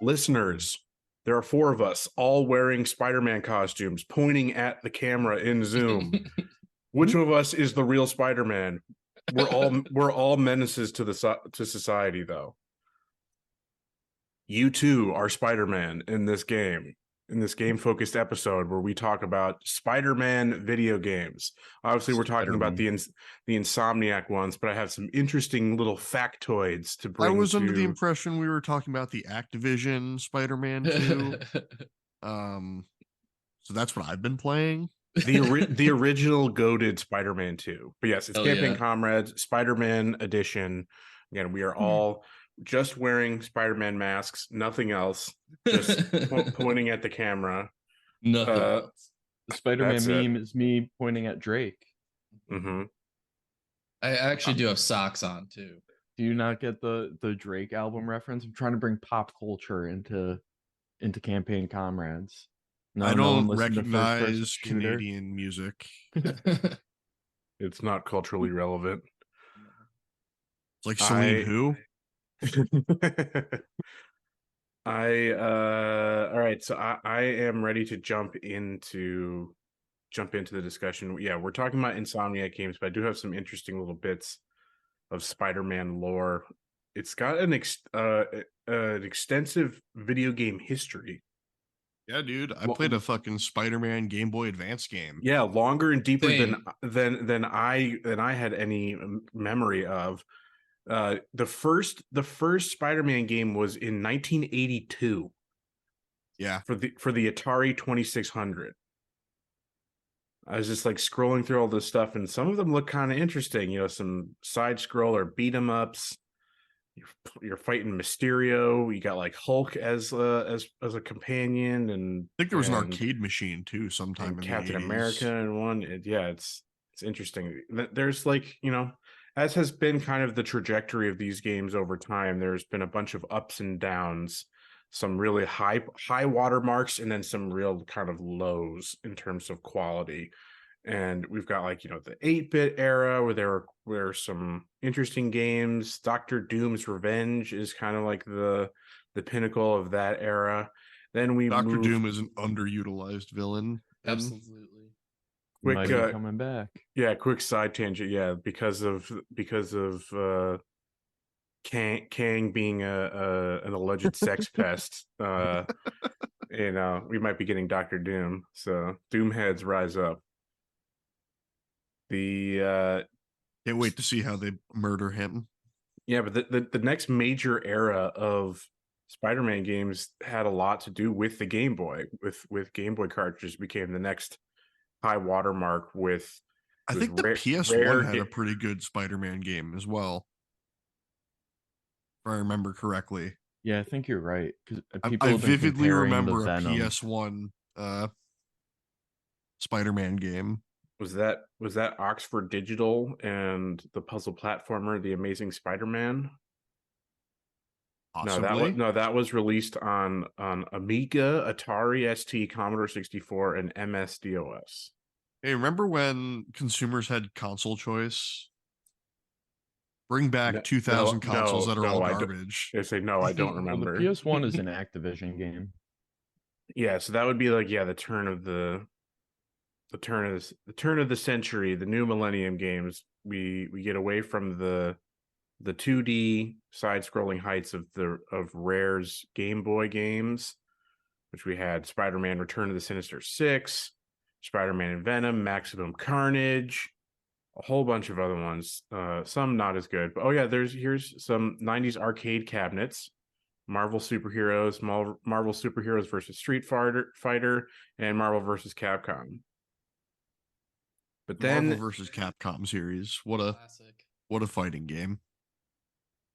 listeners, there are four of us all wearing Spider-Man costumes, pointing at the camera in Zoom. Which of us is the real Spider-Man? We're all menaces to society, though. You too are Spider-Man in this game-focused episode where we talk about Spider-Man video games. Obviously, we're talking about the Insomniac ones, but I have some interesting little factoids to bring. I was under the impression we were talking about the Activision Spider-Man 2. So that's what I've been playing. The original goated Spider-Man 2. But yes, it's Campaign Comrades, Spider-Man Edition. Again, we are all just wearing Spider-Man masks, nothing else, just pointing at the camera. Nothing else. The Spider-Man meme is me pointing at Drake. Mm-hmm. I actually do have socks on, too. Do you not get the Drake album reference? I'm trying to bring pop culture into Campaign Comrades. I don't recognize Canadian music. It's not culturally relevant. It's like Celine who? All right, so I am ready to jump into the discussion. Yeah, we're talking about Insomniac games, but I do have some interesting little bits of Spider-Man lore. It's got an extensive video game history. Yeah, dude, I played a fucking Spider-Man Game Boy Advance game. Yeah, longer and deeper than I had any memory of. The first Spider-Man game was in 1982. Yeah, for the Atari 2600. I was just like scrolling through all this stuff, and some of them look kind of interesting. You know, some side scroller beat 'em ups. You're fighting Mysterio. You got like Hulk as a companion, and I think there was an arcade machine too sometime in Captain the 80s. America and one. It's interesting. There's like, you know, as has been kind of the trajectory of these games over time, there's been a bunch of ups and downs, some really high watermarks, and then some real kind of lows in terms of quality. And we've got, like, you know, the 8-bit era where there were some interesting games. Dr. Doom's Revenge is kind of like the pinnacle of that era. Then Dr. Doom is an underutilized villain. Absolutely. Quick coming back. Yeah, quick side tangent. Yeah, because of Kang being an alleged sex pest. You know, we might be getting Dr. Doom. So Doom heads rise up. Can't wait to see how they murder him. Yeah, but the next major era of Spider-Man games had a lot to do with the Game Boy. With Game Boy cartridges became the next high watermark. With I think the PS1 had a pretty good Spider-Man game as well, if I remember correctly. Yeah, I think you're right. Because I vividly remember a PS1 Spider-Man game. Was that Oxford Digital and the puzzle platformer The Amazing Spider-Man? Possibly. That was released on Amiga, Atari ST, Commodore 64, and MS-DOS. Hey, remember when consumers had console choice? Bring back 2,000 consoles that are all garbage. I say no, I don't remember. Well, the PS1 is an Activision game. Yeah, so that would be like, the turn of the century, the new millennium games. We get away from the 2D side-scrolling heights of Rare's Game Boy games, which we had Spider-Man: Return of the Sinister Six, Spider-Man and Venom, Maximum Carnage, a whole bunch of other ones. Some not as good. But here's some 90s arcade cabinets. Marvel Superheroes, Marvel Superheroes versus Street Fighter, and Marvel versus Capcom. But then Marvel versus Capcom series, what a fighting game.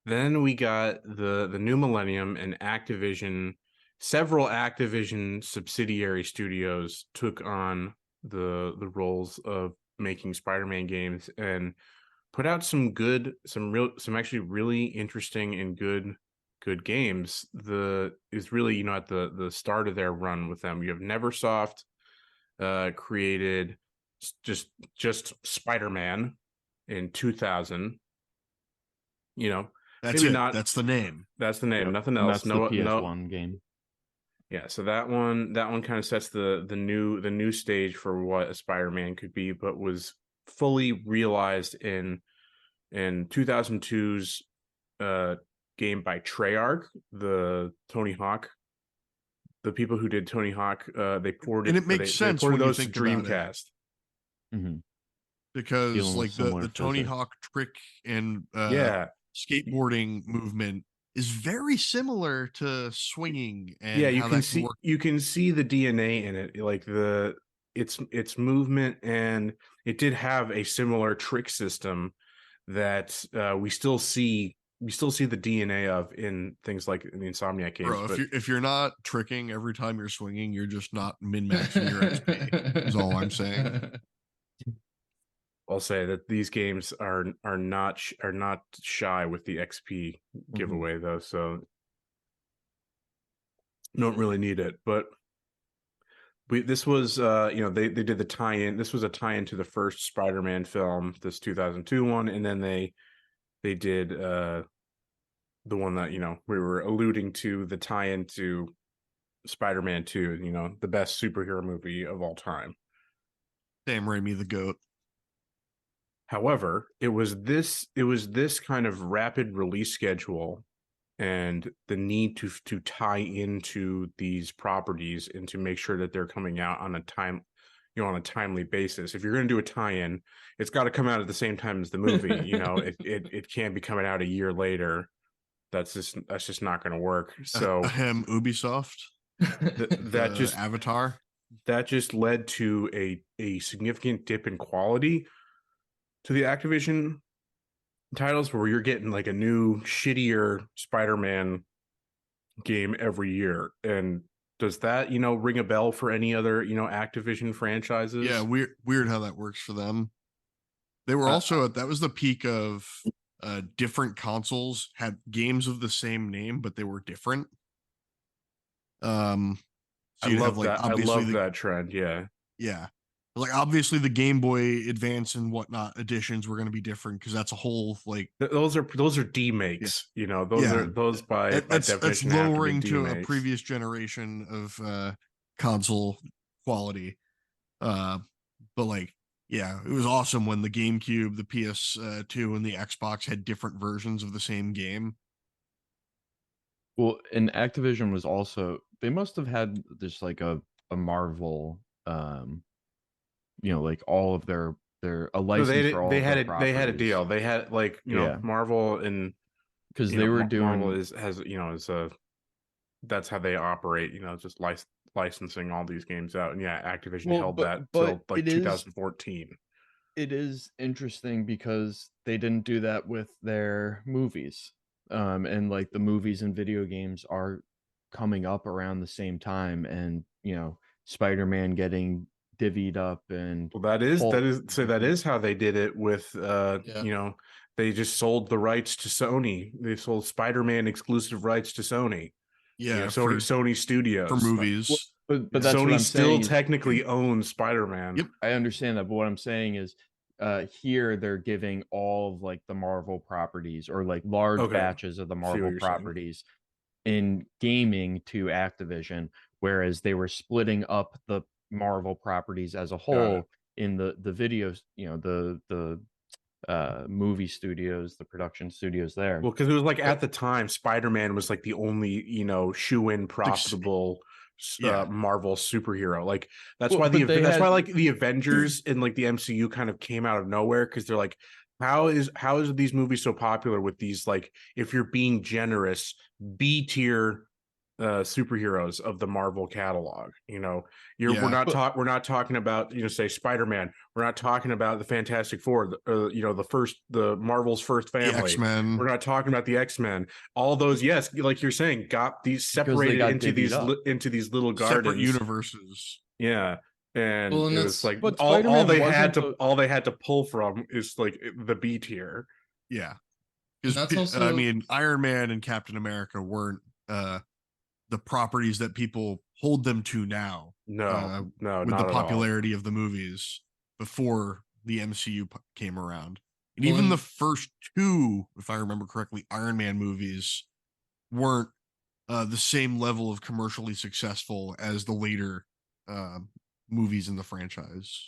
Then we got the new millennium, and Activision. Several Activision subsidiary studios took on the roles of making Spider-Man games and put out some actually really interesting and good games. Is really, you know, at the start of their run with them. You have Neversoft created just Spider-Man in 2000. You know, That's Maybe it. not. That's the name. That's the name. Yep, Nothing and else. that's the PS1 game. Yeah, so that one kind of sets the new stage for what a Spider-Man could be, but was fully realized in 2002's game by Treyarch, the Tony Hawk. The people who did Tony Hawk, they ported And it makes they sense ported when you those to think about it. Dreamcast. Mm-hmm. Because Dealing with like the similar Tony physics. Hawk trick and Yeah, skateboarding movement is very similar to swinging and yeah, how that can work. you can see the DNA in it, like its movement, and it did have a similar trick system that we still see the DNA of in things like in the Insomniac games. Bro, but if you're not tricking every time you're swinging, you're just not min-maxing your XP. Is all I'm saying. I'll say that these games are not shy with the XP giveaway though, so don't really need it. But this was they did the tie-in. This was a tie-in to the first Spider-Man film, this 2002 one, and then they did the one that we were alluding to, the tie-in to Spider-Man 2, the best superhero movie of all time. Sam Raimi, the GOAT. However, it was this kind of rapid release schedule and the need to tie into these properties and to make sure that they're coming out on a timely basis. If you're going to do a tie-in, it's got to come out at the same time as the movie. It can't be coming out a year later. That's just not going to work. So Ubisoft. That just Avatar. That just led to a significant dip in quality to the Activision titles, where you're getting like a new shittier Spider-Man game every year. And does that ring a bell for any other Activision franchises? Yeah, weird how that works for them. They were also that was the peak of different consoles had games of the same name, but they were different. So I love that. I love that trend. Yeah. Like obviously the Game Boy Advance and whatnot editions were going to be different because that's a whole like those are demakes. Those by definition that's lowering to a demakes. previous generation of console quality. But like yeah, it was awesome when the GameCube, the PS2, and the Xbox had different versions of the same game. Well, and Activision was also, they must have had just like a Marvel like all of their a license for all they of had their it. properties. They had a deal. They had like Marvel, and because they were doing Marvel is that's how they operate. Just licensing all these games out, and Activision held that till like 2014. It is interesting because they didn't do that with their movies, and like the movies and video games are coming up around the same time, and Spider-Man getting divvied up, and that is how they did it with they just sold the rights to Sony. They sold Spider-Man exclusive rights to Sony. Sony Studios for movies. But that's Sony what I'm still saying technically owns Spider-Man. Yep, I understand that, but what I'm saying is here they're giving all of like the Marvel properties, or like large batches of the Marvel properties in gaming to Activision, whereas they were splitting up the Marvel properties as a whole in the videos, the movie studios, the production studios there. Well, because it was like at the time, Spider-Man was like the only shoe-in profitable Marvel superhero. Like that's why like the Avengers and like the MCU kind of came out of nowhere, because they're like, how is these movies so popular with these, like, if you're being generous, B tier superheroes of the Marvel catalog? We're not talking about say Spider-Man. We're not talking about the Fantastic Four, the Marvel's first family. The X-Men. We're not talking about the X-Men. All those, yes, like you're saying, got these separated into these little gardens, separate universes. Yeah. And it was like all they had to pull from is like the B tier. Yeah. Because I mean, Iron Man and Captain America weren't the properties that people hold them to now. No, with the popularity of the movies before the MCU came around. And even the first two, if I remember correctly, Iron Man movies weren't the same level of commercially successful as the later movies in the franchise.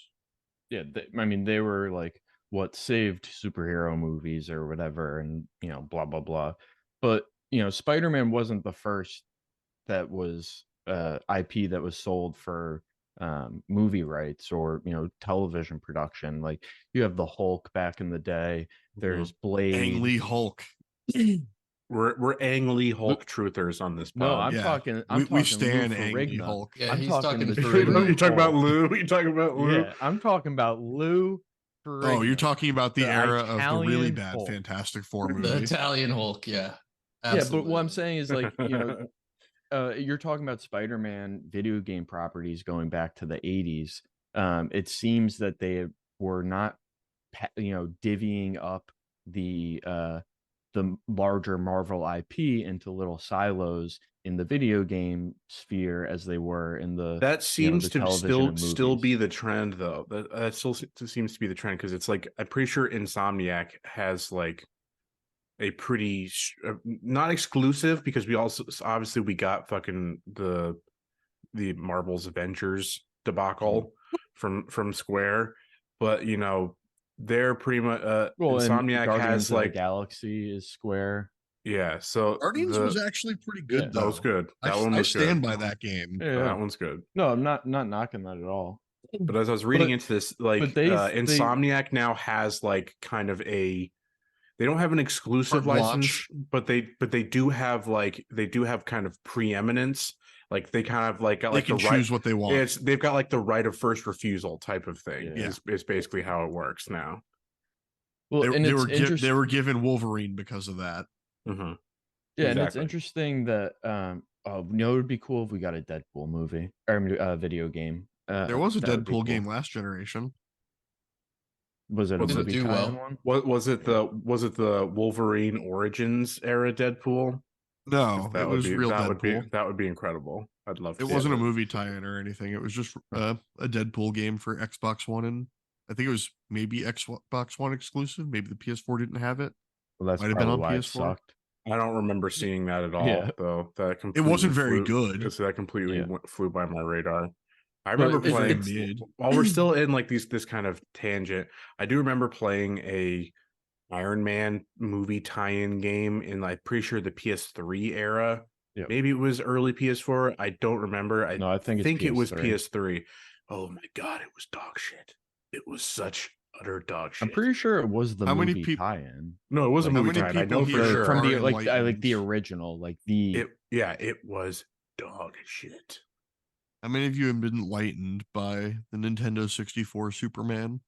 Yeah, I mean, they were like what saved superhero movies or whatever, and blah blah blah. But Spider-Man wasn't the first that was IP that was sold for movie rights or television production. Like you have the Hulk back in the day. There's Blade. Ang Lee Hulk. We're Ang Lee Hulk truthers on this pod. No, I'm talking. We stand Ang Lee Hulk. Yeah, I'm he's talking the Ferrigno. You talking about Lou? You talking about Lou? Yeah, I'm talking about Lou. Oh, you're talking about the era of the really bad Hulk. Fantastic Four movie. The Italian Hulk, yeah. Absolutely. Yeah, but what I'm saying is like, you're talking about Spider-Man video game properties going back to the 80s. It seems that they were not, divvying up the larger Marvel IP into little silos in the video game sphere as they were in the that seems the to still be the trend though. That still seems to be the trend because it's like I'm pretty sure Insomniac has like a pretty not exclusive because we also obviously we got fucking the Marvel's Avengers debacle from Square, but they're pretty much Insomniac has like Galaxy is Square. Yeah, so Guardians was actually pretty good. Though. That was good. I stand by that game. Yeah. That one's good. No, I'm not knocking that at all. But as I was reading into this, like Insomniac now has like kind of they don't have an exclusive license, but they do have kind of preeminence. Like they kind of like got they like can choose what they want. They've got like the right of first refusal type of thing. Yeah. Is basically how it works now. Well, they were given Wolverine because of that. Mm-hmm. Yeah, exactly. And it's interesting that it would be cool if we got a Deadpool movie or video game. There was a Deadpool game last generation. Was it a movie one? What was it? The Wolverine Origins era Deadpool? No, it was real Deadpool. That would be incredible. I'd love to. It wasn't a movie tie-in or anything. It was just a Deadpool game for Xbox One, and I think it was maybe Xbox One exclusive. Maybe the PS4 didn't have it. Well, that's might have been on PS4. It sucked. I don't remember seeing that at all, though. That it wasn't very good. So that completely flew by my radar. I remember playing while we're still in like this kind of tangent. I do remember playing a Iron Man movie tie-in game in like pretty sure the PS3 era. Yep. Maybe it was early PS4. I don't remember. I think it was PS3. Oh my god, it was dog shit. It was such utter dog shit. I'm pretty sure it was the movie tie-in. No, it wasn't movie tie-in. I know for sure. From the like the original, like the it was dog shit. How many of you have been enlightened by the Nintendo 64 Superman?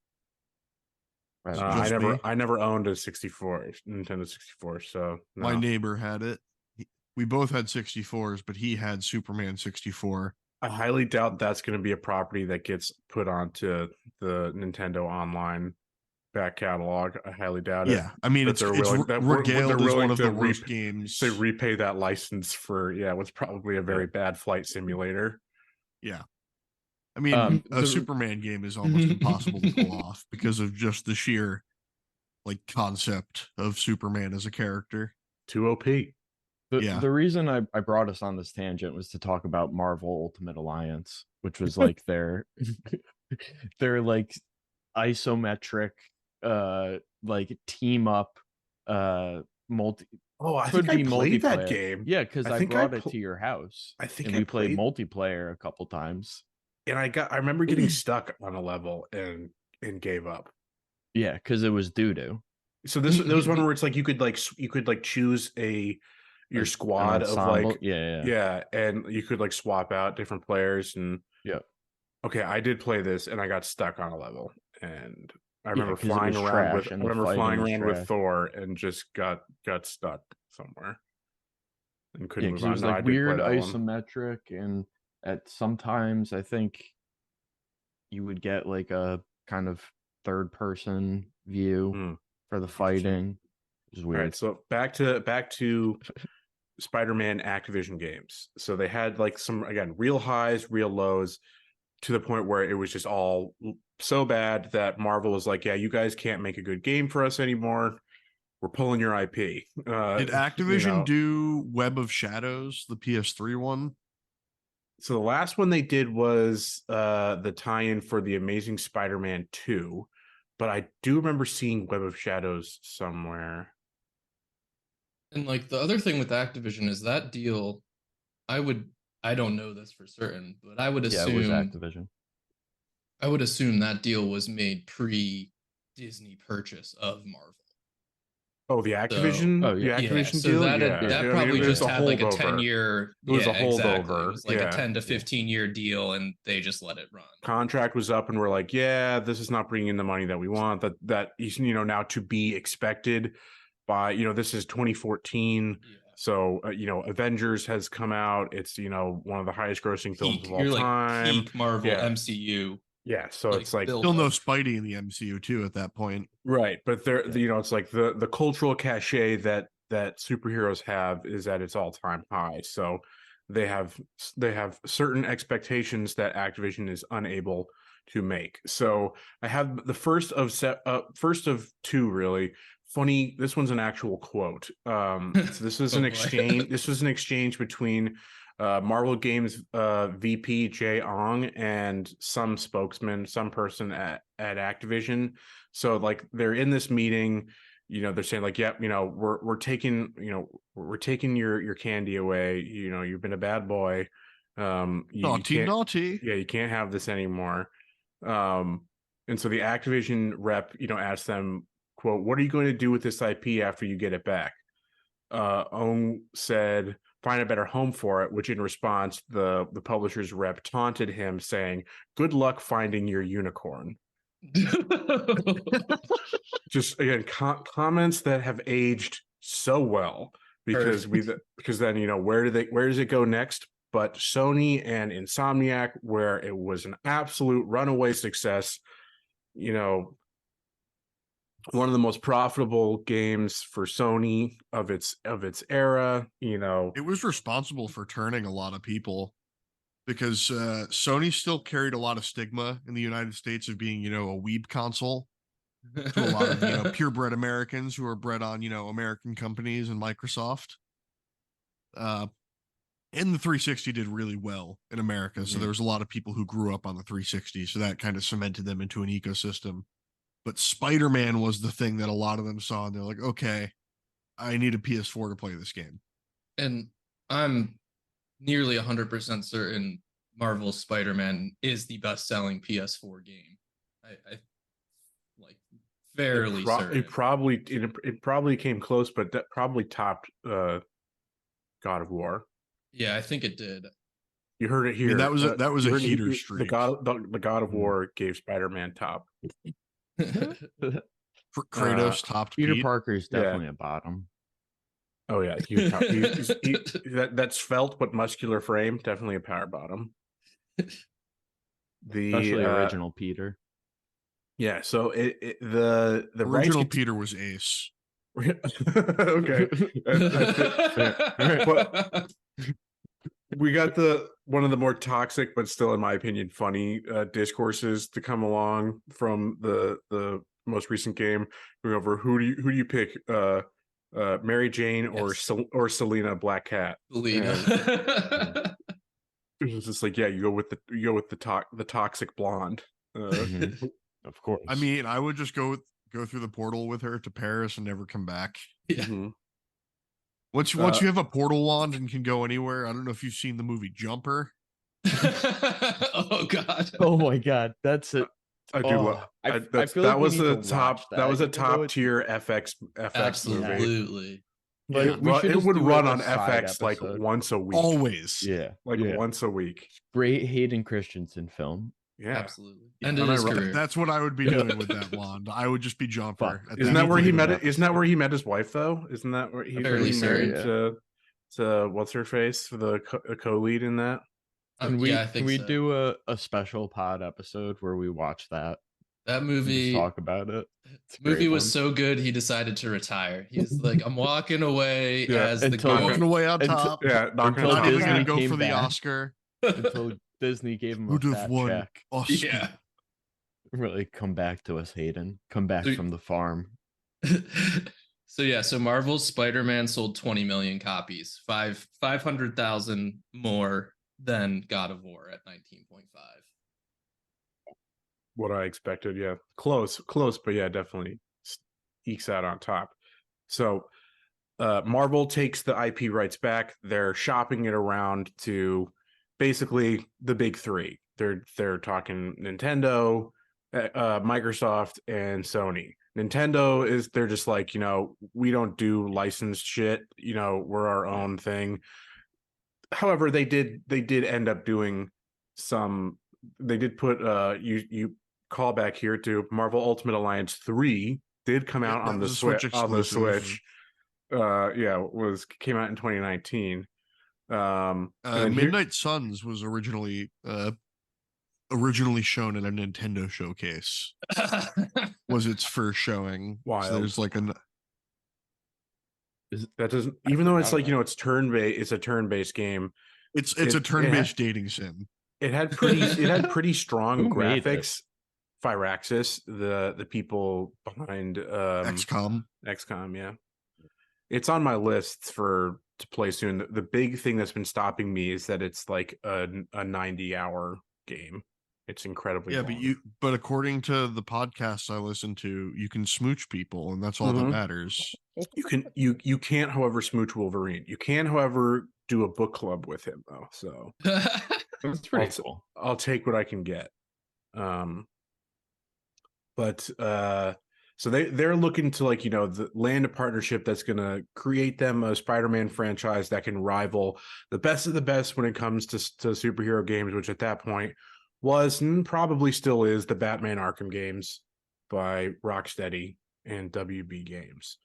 I never owned a Nintendo 64, so no. My neighbor had it. We both had 64s, but he had Superman 64. I highly doubt that's going to be a property that gets put onto the Nintendo Online back catalog. I highly doubt it. Yeah, I mean, it's regaled as one of the worst games. To repay that license for what's probably a very bad flight simulator. Yeah. I mean, a Superman game is almost impossible to pull off because of just the sheer like concept of Superman as a character. Too OP. The reason I brought us on this tangent was to talk about Marvel Ultimate Alliance, which was like their like isometric like team up multi. Oh, I think I played that game. Yeah, because I brought it to your house. I think we played multiplayer a couple times. And I remember getting stuck on a level and gave up. Yeah, because it was doo-doo. So there was one where it's like you could choose your squad of like and you could like swap out different players and okay, I did play this and I got stuck on a level and I remember flying around with Thor and just got stuck somewhere and couldn't move on. It was like weird isometric and at sometimes I think you would get like a kind of third person view for the fighting. Which is weird. All right, so back to Spider-Man Activision games. So they had like some, again, real highs, real lows, to the point where it was just all so bad that Marvel was like, yeah, you guys can't make a good game for us anymore. We're pulling your IP. Did Activision do Web of Shadows, the PS3 one? So the last one they did was the tie-in for the Amazing Spider-Man 2, but I do remember seeing Web of Shadows somewhere. And like the other thing with Activision is that deal, I don't know this for certain, but I would assume it was Activision. I would assume that deal was made pre-Disney purchase of Marvel. Oh, the Activision, oh, yeah. the Activision so deal. that probably just had like a 10-year. It was a holdover. Exactly. It was like a 10 to 15-year deal, and they just let it run. Contract was up, and we're like, yeah, this is not bringing in the money that we want. That now to be expected by this is 2014. Yeah. So Avengers has come out. It's one of the highest grossing films of all time. Peak Marvel MCU. Yeah, so it's like still no Spidey in the MCU too at that point, right? But it's like the cultural cachet that superheroes have is at its all-time high. So they have certain expectations that Activision is unable to make. So I have the first of two really funny. This one's an actual quote. So this is an exchange. This was an exchange between Marvel Games VP Jay Ong and some spokesman, some person at Activision. So like they're in this meeting, they're saying like, yep, we're taking your candy away. You've been a bad boy. naughty. Yeah, you can't have this anymore. And so the Activision rep, asked them, quote, "What are you going to do with this IP after you get it back?" Ong said, "Find a better home for it," which in response, the publisher's rep taunted him, saying, "Good luck finding your unicorn." Just again, comments that have aged so well because then where does it go next? But Sony and Insomniac, where it was an absolute runaway success, one of the most profitable games for Sony of its era. It was responsible for turning a lot of people, because Sony still carried a lot of stigma in the United States of being, a weeb console to a lot of, purebred Americans who are bred on, American companies and Microsoft. And the 360 did really well in America. So there was a lot of people who grew up on the 360. So that kind of cemented them into an ecosystem. But Spider-Man was the thing that a lot of them saw, and they're like, okay, I need a PS4 to play this game. And I'm nearly 100% certain Marvel's Spider-Man is the best-selling PS4 game. I like fairly certain. It probably came close, but that probably topped God of War. Yeah, I think it did. You heard it here. I mean, that was a heater streak. The God of War gave Spider-Man top. Kratos topped Peter Pete. Parker is definitely a bottom. Oh yeah, that's svelte but muscular frame, definitely a power bottom. Especially original Peter. Yeah, so the original Peter was ace. Okay. But we got one of the more toxic but still in my opinion funny discourses to come along from the most recent game. Going over who do you pick, Mary Jane or Selena Black Cat? Selena. It was just like, yeah, you go with the toxic blonde. Of course. I mean, I would just go through the portal with her to Paris and never come back. Yeah. Mm-hmm. Once you have a portal wand and can go anywhere, I don't know if you've seen the movie Jumper. Oh God. Oh my God, that's it. I do. I feel that was the top. That was a top tier FX Absolutely. movie. Like, it would run on FX like once a week. Always. Yeah. Once a week. Great Hayden Christensen film. Yeah, absolutely. And that's what I would be doing with that wand. I would just be Jumper. Isn't that where he met it? Isn't that where he met his wife though? Isn't that where he's married to what's her face for the co-lead in that? Can we do a special pod episode where we watch that? That movie. Just talk about it. Movie was so good he decided to retire. He's like, I'm walking away as the walking away on top. Not even gonna go for the Oscar until Disney gave him a fat check. Oscar. Yeah. Really come back to us, Hayden. Come back So- from the farm. So Marvel's Spider-Man sold 20 million copies, 500,000 more than God of War at 19.5. What I expected, yeah. Close, but yeah, definitely ekes out on top. So Marvel takes the IP rights back. They're shopping it around to basically the big three. They're talking Nintendo, Microsoft, and Sony. Nintendo they're just like, we don't do licensed shit. We're our own thing. However, they did end up doing some. They did put you call back here to Marvel Ultimate Alliance 3 did come out on the Switch came out in 2019. Midnight Suns was originally shown at a Nintendo showcase. Was its first showing. Wild. So there's like that doesn't, even though it's like it's turn-based, it's a turn-based game. It's a turn-based dating sim. It had pretty strong graphics. Firaxis, the people behind XCOM, yeah. It's on my list to play soon. The big thing that's been stopping me is that it's like a 90-hour game. It's incredibly long. But according to the podcasts I listen to, you can smooch people, and that's all that matters. You can't, however, smooch Wolverine. You can, however, do a book club with him though. So that's pretty cool. I'll take what I can get. So they're looking to land a partnership that's going to create them a Spider-Man franchise that can rival the best of the best when it comes to superhero games, which at that point was and probably still is the Batman Arkham games by Rocksteady and WB Games.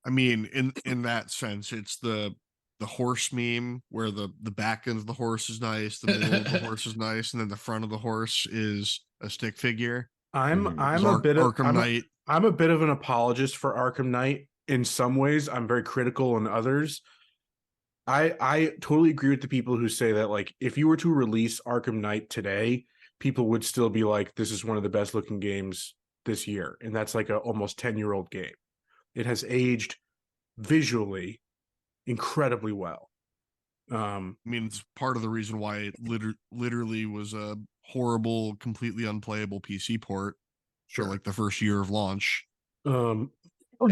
I mean, in that sense, it's the horse meme where the back end of the horse is nice, the middle of the horse is nice, and then the front of the horse is a stick figure. I'm a bit of Arkham Knight. I'm a bit of an apologist for Arkham Knight in some ways. I'm very critical in others. I totally agree with the people who say that, like, if you were to release Arkham Knight today, people would still be like, this is one of the best looking games this year. And that's like a almost 10-year-old game. It has aged visually incredibly well. I mean, it's part of the reason why it literally was a horrible, completely unplayable PC port for like the first year of launch. And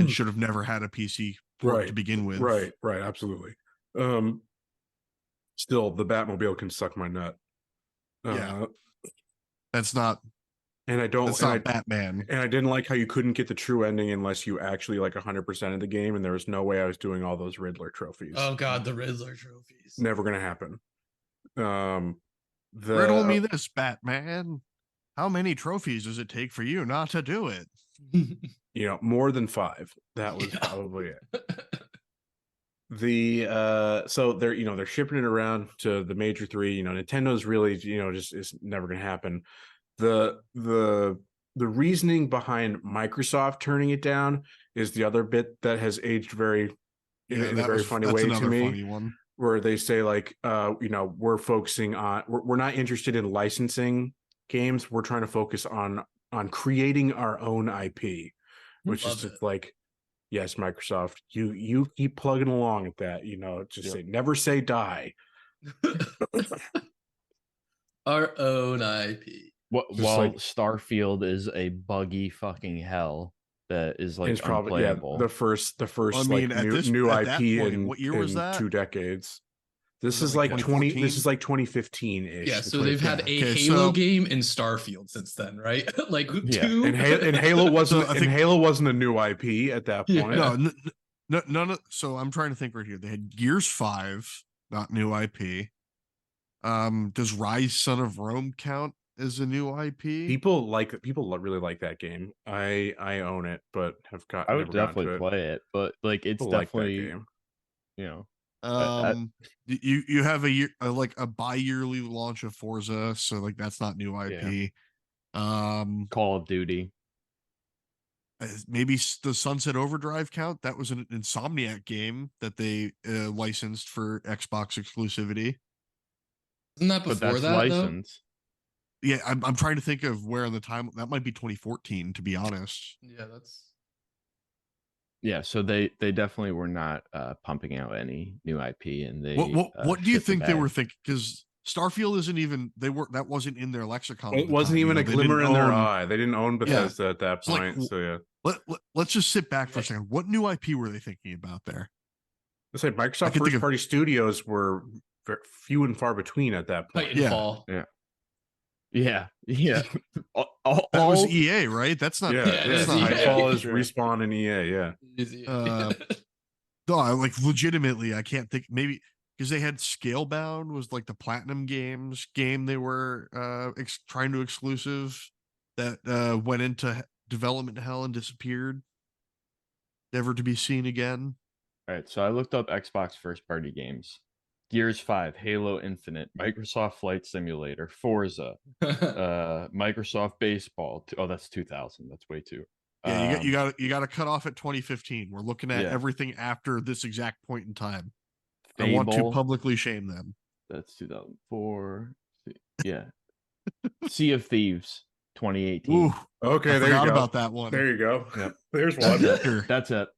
should have never had a PC port to begin with. Right, absolutely. Still, the Batmobile can suck my nut. That's not. And I don't. That's not Batman. And I didn't like how you couldn't get the true ending unless you actually like 100% of the game, and there was no way I was doing all those Riddler trophies. Oh God, the Riddler trophies. Never gonna happen. Riddle me this, Batman. How many trophies does it take for you not to do it? More than 5. That was probably it. So they're shipping it around to the major 3. Nintendo's really just is never gonna happen. The reasoning behind Microsoft turning it down is the other bit that has aged in a very funny way to me. Funny one. Where they say like, we're focusing on, we're not interested in licensing games. We're trying to focus on creating our own IP, which is just like, yes, Microsoft, you keep plugging along at that. Say never say die. Our own IP. While Starfield is a buggy fucking hell that is like unplayable. The first new IP in what year was that? 2 decades. This is like 20. This is like 2015-ish. Yeah, so they've had a Halo game and Starfield since then, right? Like 2. And Halo wasn't. Halo wasn't a new IP at that point. No, none of. So I'm trying to think right here. They had Gears 5, not new IP. Does Rise Son of Rome count as a new IP? People really like that game. I own it, but I would definitely play it, but like it's definitely you have a bi-yearly launch of Forza, so like that's not new IP. Call of Duty. Maybe the Sunset Overdrive count? That was an Insomniac game that they licensed for Xbox exclusivity. Isn't that before that licensed? Yeah, I'm trying to think of where in the time that might be 2014, to be honest. Yeah, that's Yeah, so they definitely were not pumping out any new IP, and What they what do you shit the think they were bed. thinking? Because Starfield isn't even that wasn't in their lexicon. It At the wasn't time. even a They didn't glimmer in their own. eye. They didn't own Yeah, Bethesda at that it's like point. So yeah, let's just sit back for a second. What new IP were they thinking about there? let's say I Microsoft can think first of party studios were few and far between at that point. Titanfall. Yeah. that was EA, right? That's not. Yeah, Yeah, it yeah. That's is not. EA. Titanfall is Sure. Respawn and EA. Yeah. Easy. No, like legitimately, I can't think. Maybe because they had Scalebound was like the Platinum Games game they were trying to exclusive that went into development hell and disappeared, never to be seen again. All right, so I looked up Xbox first party games. Gears 5, Halo Infinite, Microsoft Flight Simulator, Forza, Microsoft Baseball. Oh, that's 2000. That's way too. Yeah, you got to cut off at 2015. We're looking at Yeah. everything after this exact point in time. Fable, I want to publicly shame them. That's 2004. Yeah. Sea of Thieves, 2018. Ooh, Okay, I there you forgot go. about that one. There you go. Yep. There's That's one. it. Sure. That's it.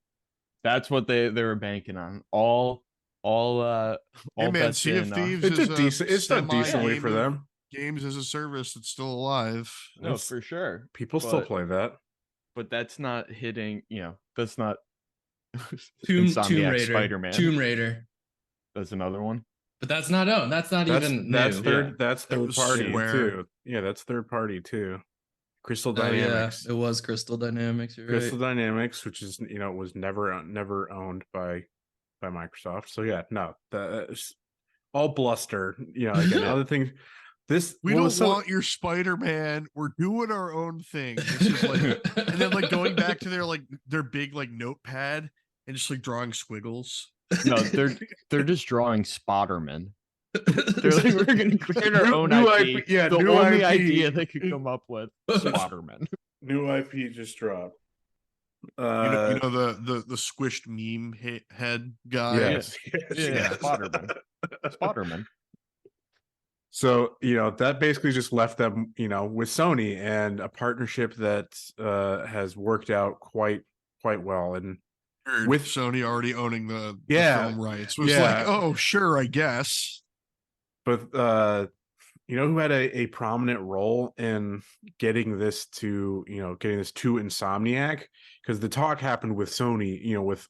That's what they were banking on. All Hey man, bets Sea of in. Thieves It's is a a decent. It's done decently for them. games as a service that's still alive. No, for sure. People still play that. But that's not hitting. That's not Tomb Insomniac Raider. Spider-Man. Tomb Raider. That's another one. But that's not owned. That's not even That's new. third. Yeah. That's third party Square. too. Yeah, that's third party too. Crystal Oh yeah, Dynamics. it was Crystal Dynamics. You're Crystal right. Dynamics, which is was never owned by Microsoft. So yeah, no, that's all bluster. Again, other things. We don't want your Spider-Man. We're doing our own thing. This is like, and then like going back to their big like notepad and just like drawing squiggles. No, they're just drawing Spotterman. They're like, we're going to create our own new IP. IP. Yeah, the new only IP. idea they could come up with, Spotterman. New IP just dropped. You know the squished meme head guy. Yes, Yeah. Spotterman. So that basically just left them with Sony and a partnership that has worked out quite well, and with Sony already owning the film rights was like, oh sure, I guess. But who had a prominent role in getting this to Insomniac, because the talk happened with Sony,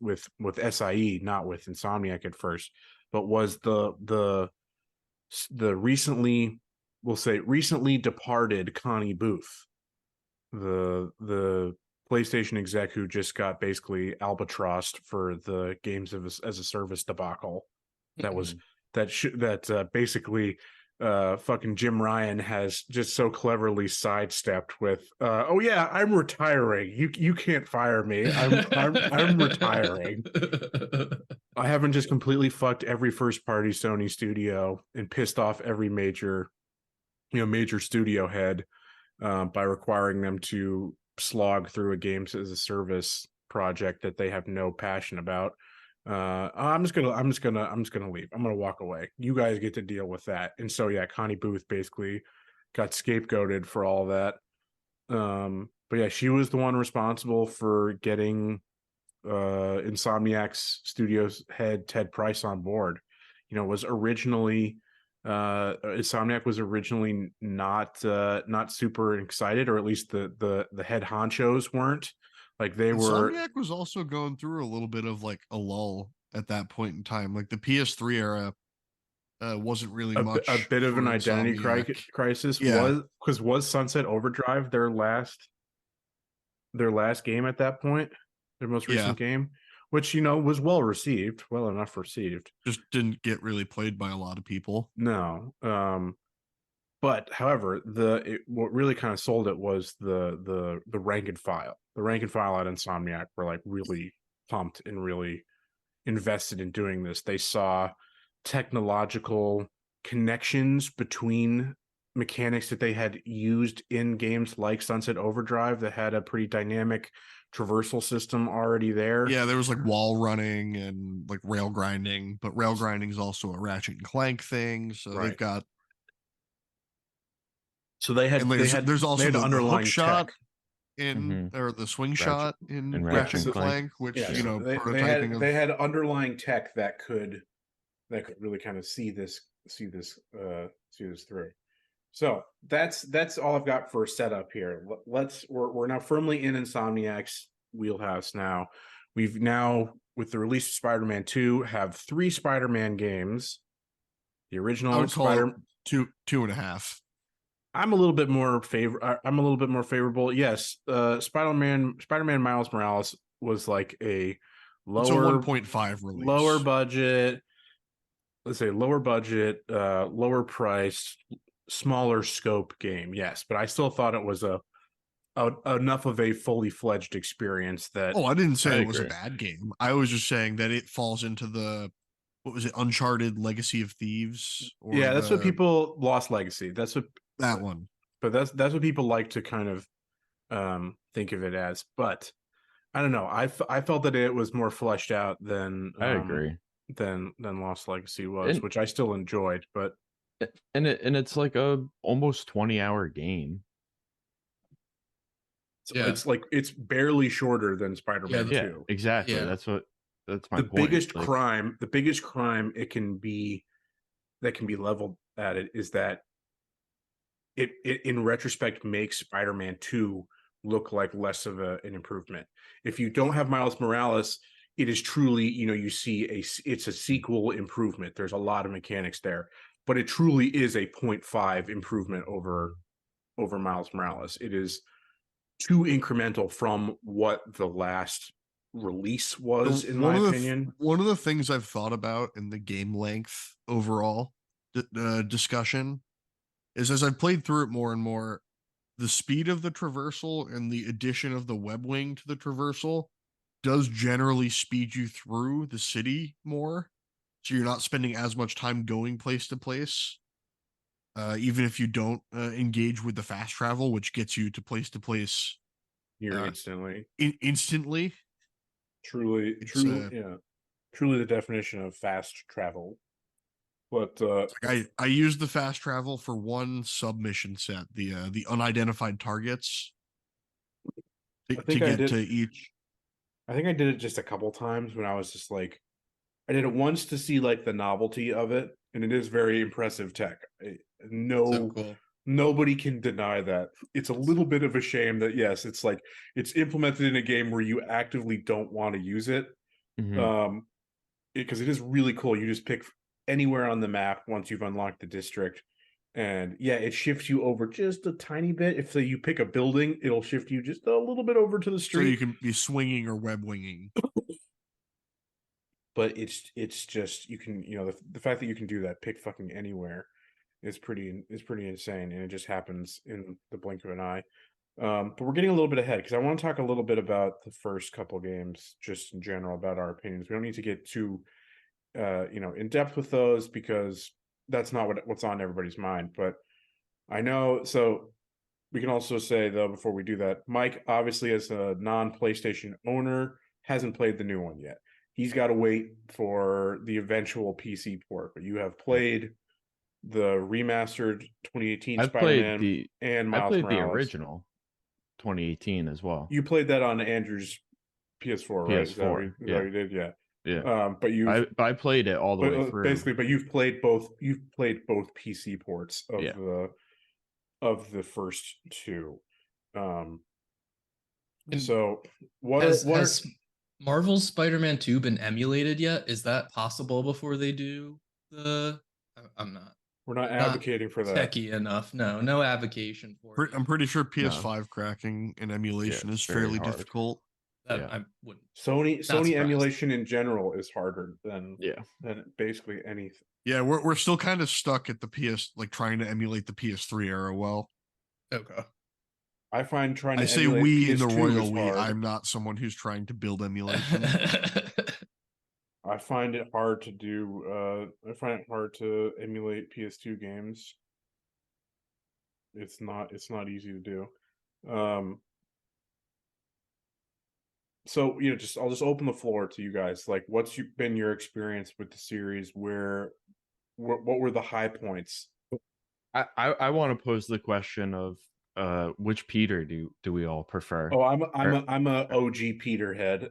with SIE, not with Insomniac at first, but was the recently departed Connie Booth, the PlayStation exec who just got basically albatrossed for the games as a service debacle. That was basically fucking Jim Ryan has just so cleverly sidestepped with oh yeah, I'm retiring, you can't fire me, I'm retiring. I haven't just completely fucked every first party Sony studio and pissed off every major studio head by requiring them to slog through a games as a service project that they have no passion about. I'm just gonna leave. I'm gonna walk away. You guys get to deal with that. And so yeah, Connie Booth basically got scapegoated for all that. But yeah, she was the one responsible for getting Insomniac's studios head Ted Price on board. Was originally Insomniac was originally not super excited, or at least the head honchos weren't. Like they were. Insomniac was also going through a little bit of like a lull at that point in time. Like the PS3 era wasn't really much. A bit of an identity crisis. Yeah. Was Sunset Overdrive their last game at that point? Their most recent game, which was well enough received. Just didn't get really played by a lot of people. No. But however, what really kind of sold it was the rank and file. The rank and file at Insomniac were like really pumped and really invested in doing this. They saw technological connections between mechanics that they had used in games like Sunset Overdrive that had a pretty dynamic traversal system already there. Yeah, there was like wall running and like rail grinding, but rail grinding is also a Ratchet and Clank thing. So they've got So they had And there's also they had the hook underlying shot tech. in or the swing Ratchet- shot in and Ratchet Ratchet and and Clank, which Yeah, you so know, they prototyping had they had underlying tech that could really kind of see this through. So that's all I've got for a setup here. We're now firmly in Insomniac's wheelhouse now. We've now, with the release of Spider-Man 2, have 3 Spider-Man games. The I original would call it 2.5. I'm a little bit more favorable. Yes, Spider-Man Miles Morales was like a It's a lower 1.5 release. lower budget, let's say lower budget, lower priced, smaller scope game. Yes, but I still thought it was enough of a fully fledged experience that Oh, I didn't say I it was a agree. bad game. I was just saying that it falls into the, what was it, Uncharted Legacy of Thieves? Or yeah, that's what people Lost Legacy. That's what that one. But that's what people like to kind of think of it as. But I don't know. I felt that it was more fleshed out than I agree. than Lost Legacy was, And- which I still enjoyed. But And it's like a almost 20-hour game. Yeah. it's like it's barely shorter than Spider-Man Yeah, 2. Exactly. Yeah. That's my The point. biggest Like, crime it can be that can be leveled at it is that it in retrospect makes Spider-Man 2 look like less of an improvement. If you don't have Miles Morales, it is truly, you see it's a sequel improvement. There's a lot of mechanics there, but it truly is a 0.5 improvement over Miles Morales. It is too incremental from what the last release was, in my opinion. One of the things I've thought about in the game length overall discussion is, as I've played through it more and more, the speed of the traversal and the addition of the web wing to the traversal does generally speed you through the city more. So you're not spending as much time going place to place. Even if you don't engage with the fast travel, which gets you to place You're instantly. Instantly. Truly, yeah. Truly the definition of fast travel. But I used the fast travel for one submission set, the unidentified targets, to get to each. I think I did it just a couple times when I was just like, I did it once to see like the novelty of it, and it is very impressive tech. So cool. Nobody can deny that. It's a little bit of a shame that yes, it's like it's implemented in a game where you actively don't want to use it. mhm. Because it is really cool. You just pick anywhere on the map once you've unlocked the district, and yeah, it shifts you over just a tiny bit. If you pick a building, it'll shift you just a little bit over to the street, so you can be swinging or web winging. But it's just you can the fact that you can do that, pick fucking anywhere, is pretty insane, and it just happens in the blink of an eye. But we're getting a little bit ahead because I want to talk a little bit about the first couple games, just in general, about our opinions. We don't need to get too in depth with those because that's not what's on everybody's mind. But I know, so we can also say though, before we do that, Mike, obviously as a non-PlayStation owner, hasn't played the new one yet. He's got to wait for the eventual PC port, but you have played the remastered 2018 Spider-Man and Miles Morales. The original 2018 as well. You played that on Andrew's PS4, right? Is that what you did? Yeah. Yeah. But I played it all the way through. Basically, but you've played both PC ports of the first two. So has Marvel's Spider-Man 2 been emulated yet? Is that possible before they do the? I'm not. We're not advocating for that. Techie enough. No advocation for it. I'm pretty sure PS5 cracking and emulation is fairly difficult. I wouldn't. Sony emulation in general is harder than basically anything. Yeah, we're still kind of stuck at the PS, like trying to emulate the PS3 era. Well, okay. I find trying to say emulate we PS2 in the royal we. hard. I'm not someone who's trying to build emulation. I find it hard to do. I find it hard to emulate PS2 games. It's not easy to do. So I'll just open the floor to you guys. Like, what's been your experience with the series? What were the high points I want to pose the question of which Peter do we all prefer? Oh, I'm a OG Peter head.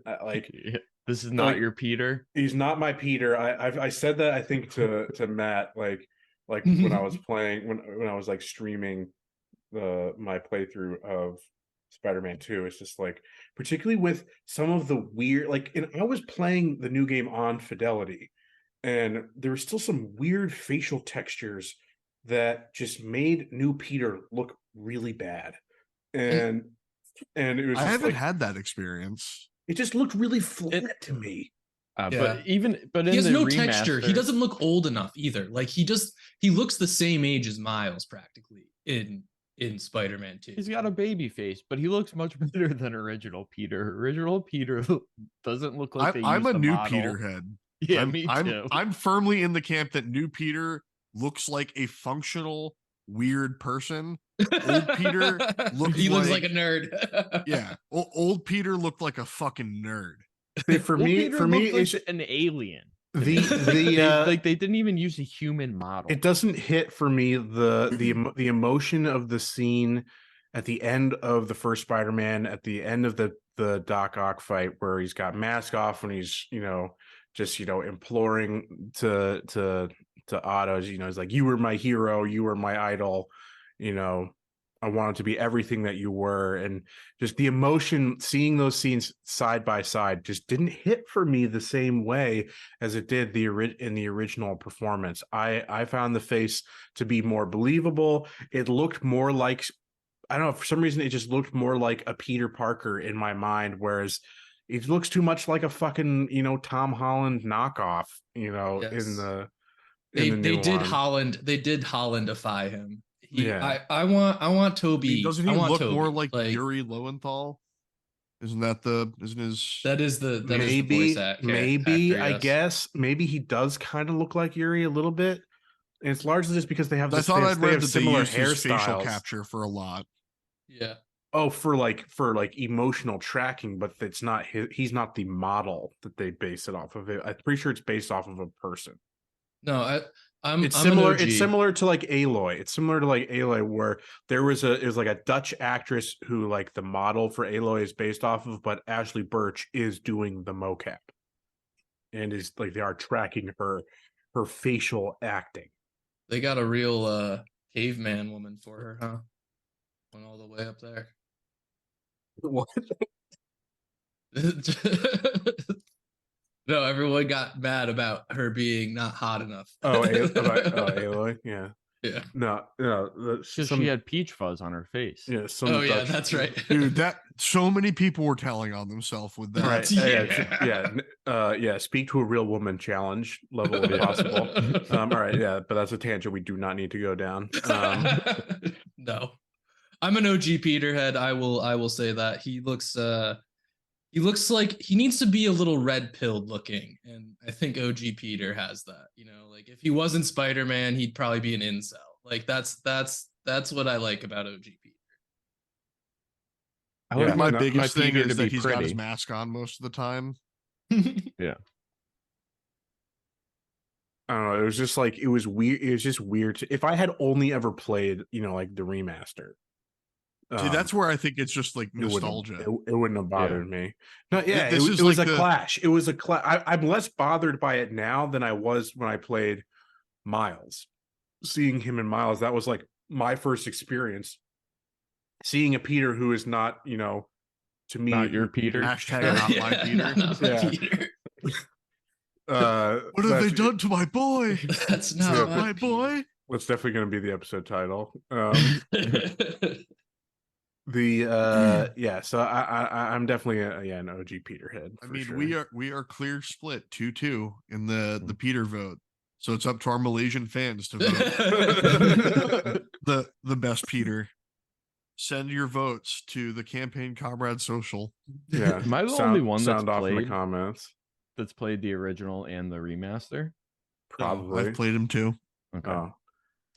This is not your Peter. He's not my Peter. I said that I think to Matt like when I was playing when I was like streaming my playthrough of Spider-Man 2. It's just like, particularly with some of the weird, like, and I was playing the new game on Fidelity, and there were still some weird facial textures that just made new Peter look really bad. And it was I just haven't like, had that experience. it just looked really flat to me. But he has no texture. He doesn't look old enough either. Like he looks the same age as Miles practically in Spider-Man 2. He's got a baby face, but he looks much better than original Peter. Original Peter doesn't look like I'm a new model. Peter head. Yeah, me too. I'm firmly in the camp that new Peter looks like a functional weird person. Old Peter looks like a nerd. Yeah, old Peter looked like a fucking nerd. For me, it's like an alien. The like they didn't even use a human model. It doesn't hit for me the emotion of the scene at the end of the first Spider-Man, at the end of the Doc Ock fight, where he's got mask off and he's just imploring to Otto, he's like, "You were my hero, you were my idol, I wanted to be everything that you were," and just the emotion, seeing those scenes side by side, just didn't hit for me the same way as it did in the original performance. I found the face to be more believable. It looked more like, I don't know, for some reason it just looked more like a Peter Parker in my mind, whereas it looks too much like a fucking Tom Holland knockoff. Yes. They did Hollandify him. I want Toby. Doesn't he look Toby. more like Yuri Lowenthal? Isn't his? That is the maybe voice actor, maybe yes. I guess maybe he does kind of look like Yuri a little bit. And it's largely just because they have I thought I'd read that similar they used his facial hairstyles. capture for a lot. Yeah. Oh, for emotional tracking, but it's not he's not the model that they base it off of. I'm pretty sure it's based off of a person. No, it's similar. It's similar to like Aloy. It's similar to like Aloy, where it was like a Dutch actress who like the model for Aloy is based off of, but Ashley Birch is doing the mocap, and is like they are tracking her facial acting. They got a real caveman woman for her, huh? Went all the way up there. What? No, everyone got mad about her being not hot enough. Aloy, yeah. Yeah. No. She had peach fuzz on her face. Yeah. Yeah, that's right, dude. That so many people were telling on themselves with that. Right. Yeah. Speak to a real woman challenge level if possible. All right. Yeah, but that's a tangent we do not need to go down. No, I'm an OG Peterhead. I will say that he looks like he needs to be a little red pilled looking, and I think OG Peter has that. Like if he wasn't Spider-Man, he'd probably be an incel. Like that's what I like about OG Peter. My biggest thing is that he's got his mask on most of the time. Yeah. I don't know. It was just like, it was weird. It was just weird. If I had only ever played, like the remaster. See, that's where I think it's just like nostalgia. It wouldn't have bothered me. No, yeah, it was like a clash. It was a clash. I'm less bothered by it now than I was when I played Miles. Seeing him in Miles, that was like my first experience. Seeing a Peter who is not, to me, not your Peter. Hashtag not my Peter. Not my Peter. What have they done to my boy? That's not my boy. That's definitely going to be the episode title. So I'm definitely an OG Peterhead. I mean, sure. we are clear split 2-2 in the Peter vote. So it's up to our Malaysian fans to vote the best Peter. Send your votes to the campaign Comrades social. Yeah. Am I the only one that's off played in the comments? That's played the original and the remaster? Probably. I've played them too. Okay. Oh.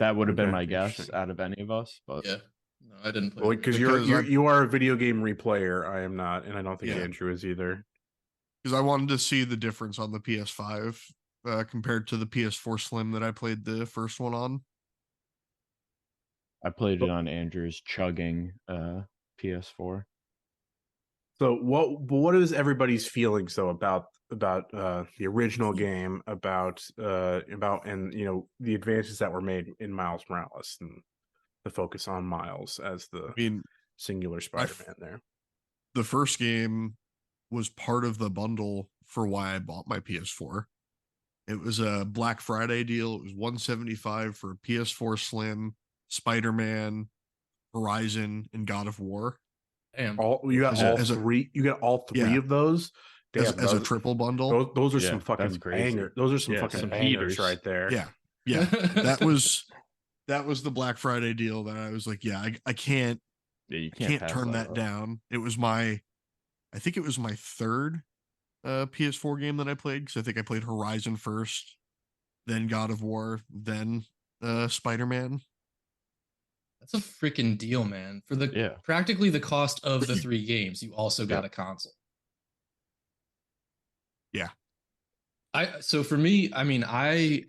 That would have been my guess out of any of us, but yeah. No, I didn't play. Because you are a video game replayer. I am not, and I don't think Andrew is either. Because I wanted to see the difference on the PS5 compared to the PS4 Slim that I played the first one on. I played it on Andrew's chugging PS4. So what is everybody's feelings though about the original game, about and the advances that were made in Miles Morales and the focus on Miles as the singular Spider-Man there. The first game was part of the bundle for why I bought my PS4. It was a Black Friday deal. It was $175 for PS4 Slim, Spider-Man, Horizon, and God of War. Damn. You got all three. You got all three of those. Damn, as a triple bundle. Those are some fucking bangers. Those are some fucking bangers right there. Yeah. That was the Black Friday deal that I was like, I can't. Yeah, you can't turn that down. It was I think it was my third PS4 game that I played, because I think I played Horizon first, then God of War, then Spider-Man. That's a freaking deal, man. For practically the cost of the 3 games, you also got a console. Yeah. So for me, I mean, I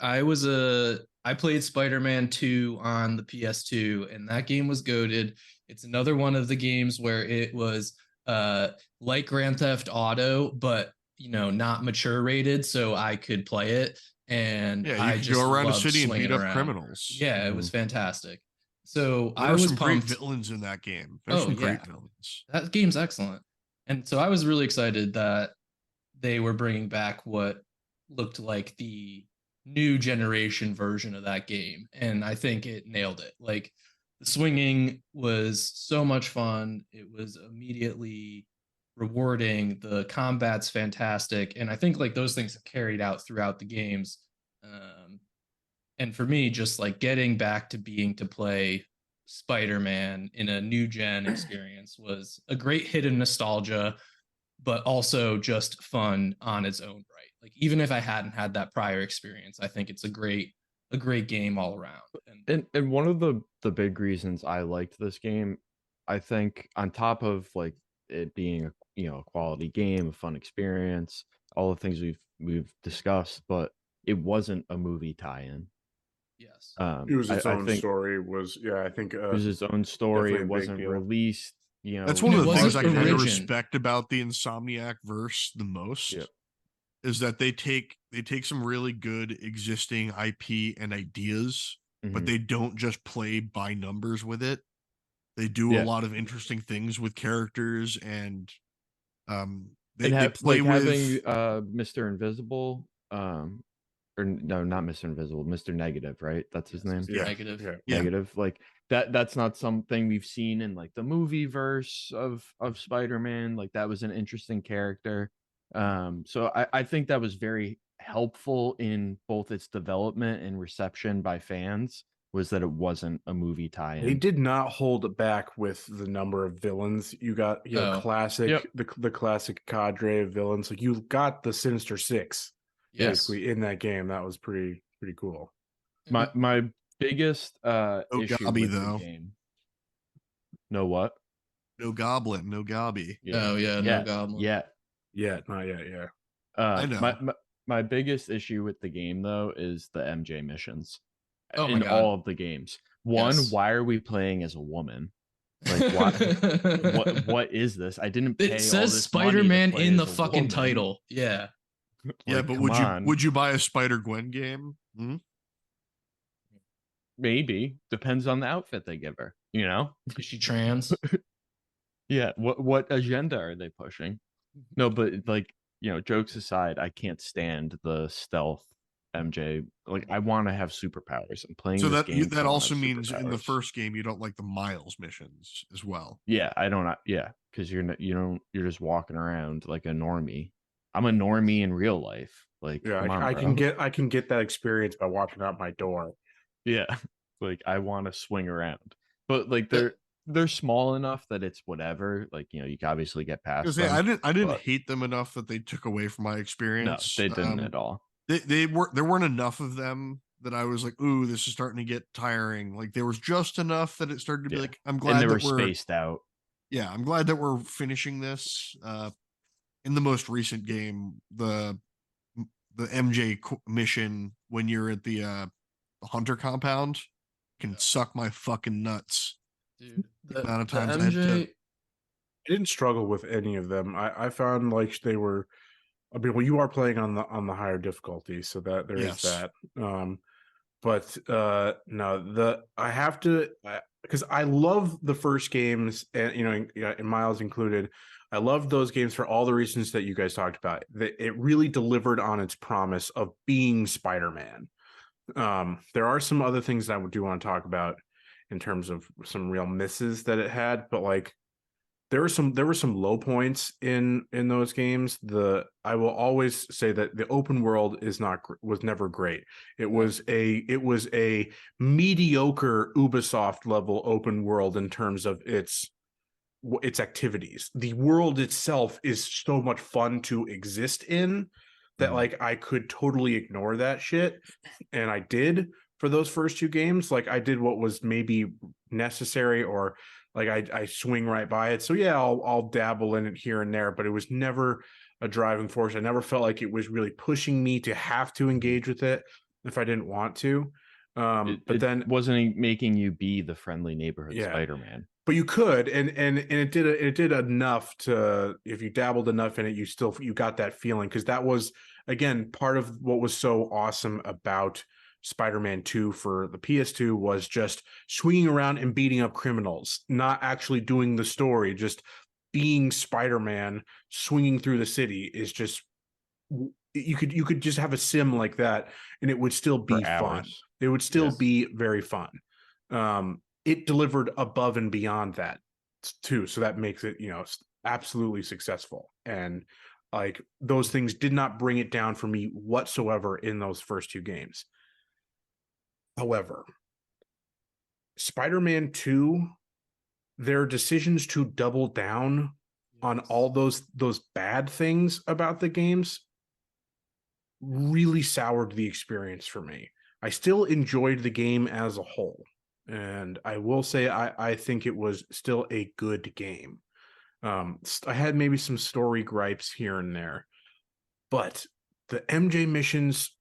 played Spider-Man 2 on the PS2, and that game was goated. It's another one of the games where it was like Grand Theft Auto, but not mature rated, so I could play it. And I just go around a loved city and beat up around. criminals. Yeah, it was fantastic. So there I was some pumped. Great villains in that game. There's some great villains. That game's excellent. And so I was really excited that they were bringing back what looked like the new generation version of that game. And I think it nailed it. Like, the swinging was so much fun. It was immediately rewarding. The combat's fantastic. And I think like those things have carried out throughout the games. And for me, just like getting back to play Spider-Man in a new gen experience was a great hit of nostalgia, but also just fun on its own right. Like, even if I hadn't had that prior experience, I think it's a great game all around. And one of the big reasons I liked this game, I think, on top of like it being a quality game, a fun experience, all the things we've discussed, but it wasn't a movie tie-in. Yes. It was its own story. I think it was its own story. It wasn't released. That's one of the things I kind of respect about the Insomniac verse the most. Yep. Is that they take some really good existing IP and ideas, but they don't just play by numbers with it. They do a lot of interesting things with characters, and they play like with having Mr. Invisible, or no, not Mr. Invisible, Mr. Negative, right? That's his name. Yeah. Negative. Negative. Like that's not something we've seen in like the movie verse of Spider-Man. Like, that was an interesting character. So I think that was very helpful in both its development and reception by fans, was that it wasn't a movie tie-in. They did not hold it back with the number of villains. You got classic the classic cadre of villains. Like, you got the Sinister Six basically in that game. That was pretty cool. My biggest issue Gobby, with though. the game. No what? No Goblin, no Gobby. No Goblin. Yeah, not yet. Yeah. I know. My biggest issue with the game, though, is the MJ missions. Oh my in God. all of the games. One, why are we playing as a woman? Like, what is this? I didn't pay. It says Spider-Man in the fucking title. Yeah. Yeah, but would you buy a Spider-Gwen game? Maybe. Depends on the outfit they give her. Is she trans? Yeah. What agenda are they pushing? No, but like, jokes aside, I can't stand the stealth MJ. Like, I want to have superpowers. I'm playing this game. That also means in the first game you don't like the Miles missions as well. Yeah, I don't. Yeah, because you're just walking around like a normie. I'm a normie in real life. Like, I can get that experience by walking out my door. Yeah, like, I want to swing around, but like they're small enough that it's whatever. Like, you can obviously get past them. I didn't hate them enough that they took away from my experience. No, they didn't at all. There weren't enough of them that I was like, ooh, this is starting to get tiring. Like, there was just enough that it started to be like, I'm glad and they that were spaced out. Yeah, I'm glad that we're finishing this. In the most recent game, the MJ mission when you're at the Hunter compound can suck my fucking nuts. Dude, The amount of times MJ, I had to. I didn't struggle with any of them. I found like they were. I mean, well, you are playing on the higher difficulty, so that there is Yes. that. But no, I have to, because I love the first games, and and Miles included. I love those games for all the reasons that you guys talked about. That it really delivered on its promise of being Spider-Man. There are some other things that I do want to talk about in terms of some real misses that it had, but like there were some low points in those games. I will always say that the open world was never great. It was a mediocre Ubisoft level open world in terms of its activities. The world itself is so much fun to exist in that like I could totally ignore that shit, and I did for those first two games. Like I did what was maybe necessary, or like I swing right by it. So yeah, I'll dabble in it here and there, but it was never a driving force. I never felt like it was really pushing me to have to engage with it if I didn't want to. But then wasn't making you be the friendly neighborhood Spider-Man. But you could, and it did enough to, if you dabbled enough in it, you got that feeling, because that was again part of what was so awesome about Spider-Man 2 for the PS2 was just swinging around and beating up criminals, not actually doing the story, just being Spider-Man swinging through the city is just, you could just have a sim like that and it would still be fun. It would still be very fun. It delivered above and beyond that too, so that makes it absolutely successful. And like those things did not bring it down for me whatsoever in those first two games. However, Spider-Man 2, their decisions to double down on all those bad things about the games really soured the experience for me. I still enjoyed the game as a whole, and I will say I think it was still a good game. I had maybe some story gripes here and there, but the MJ missions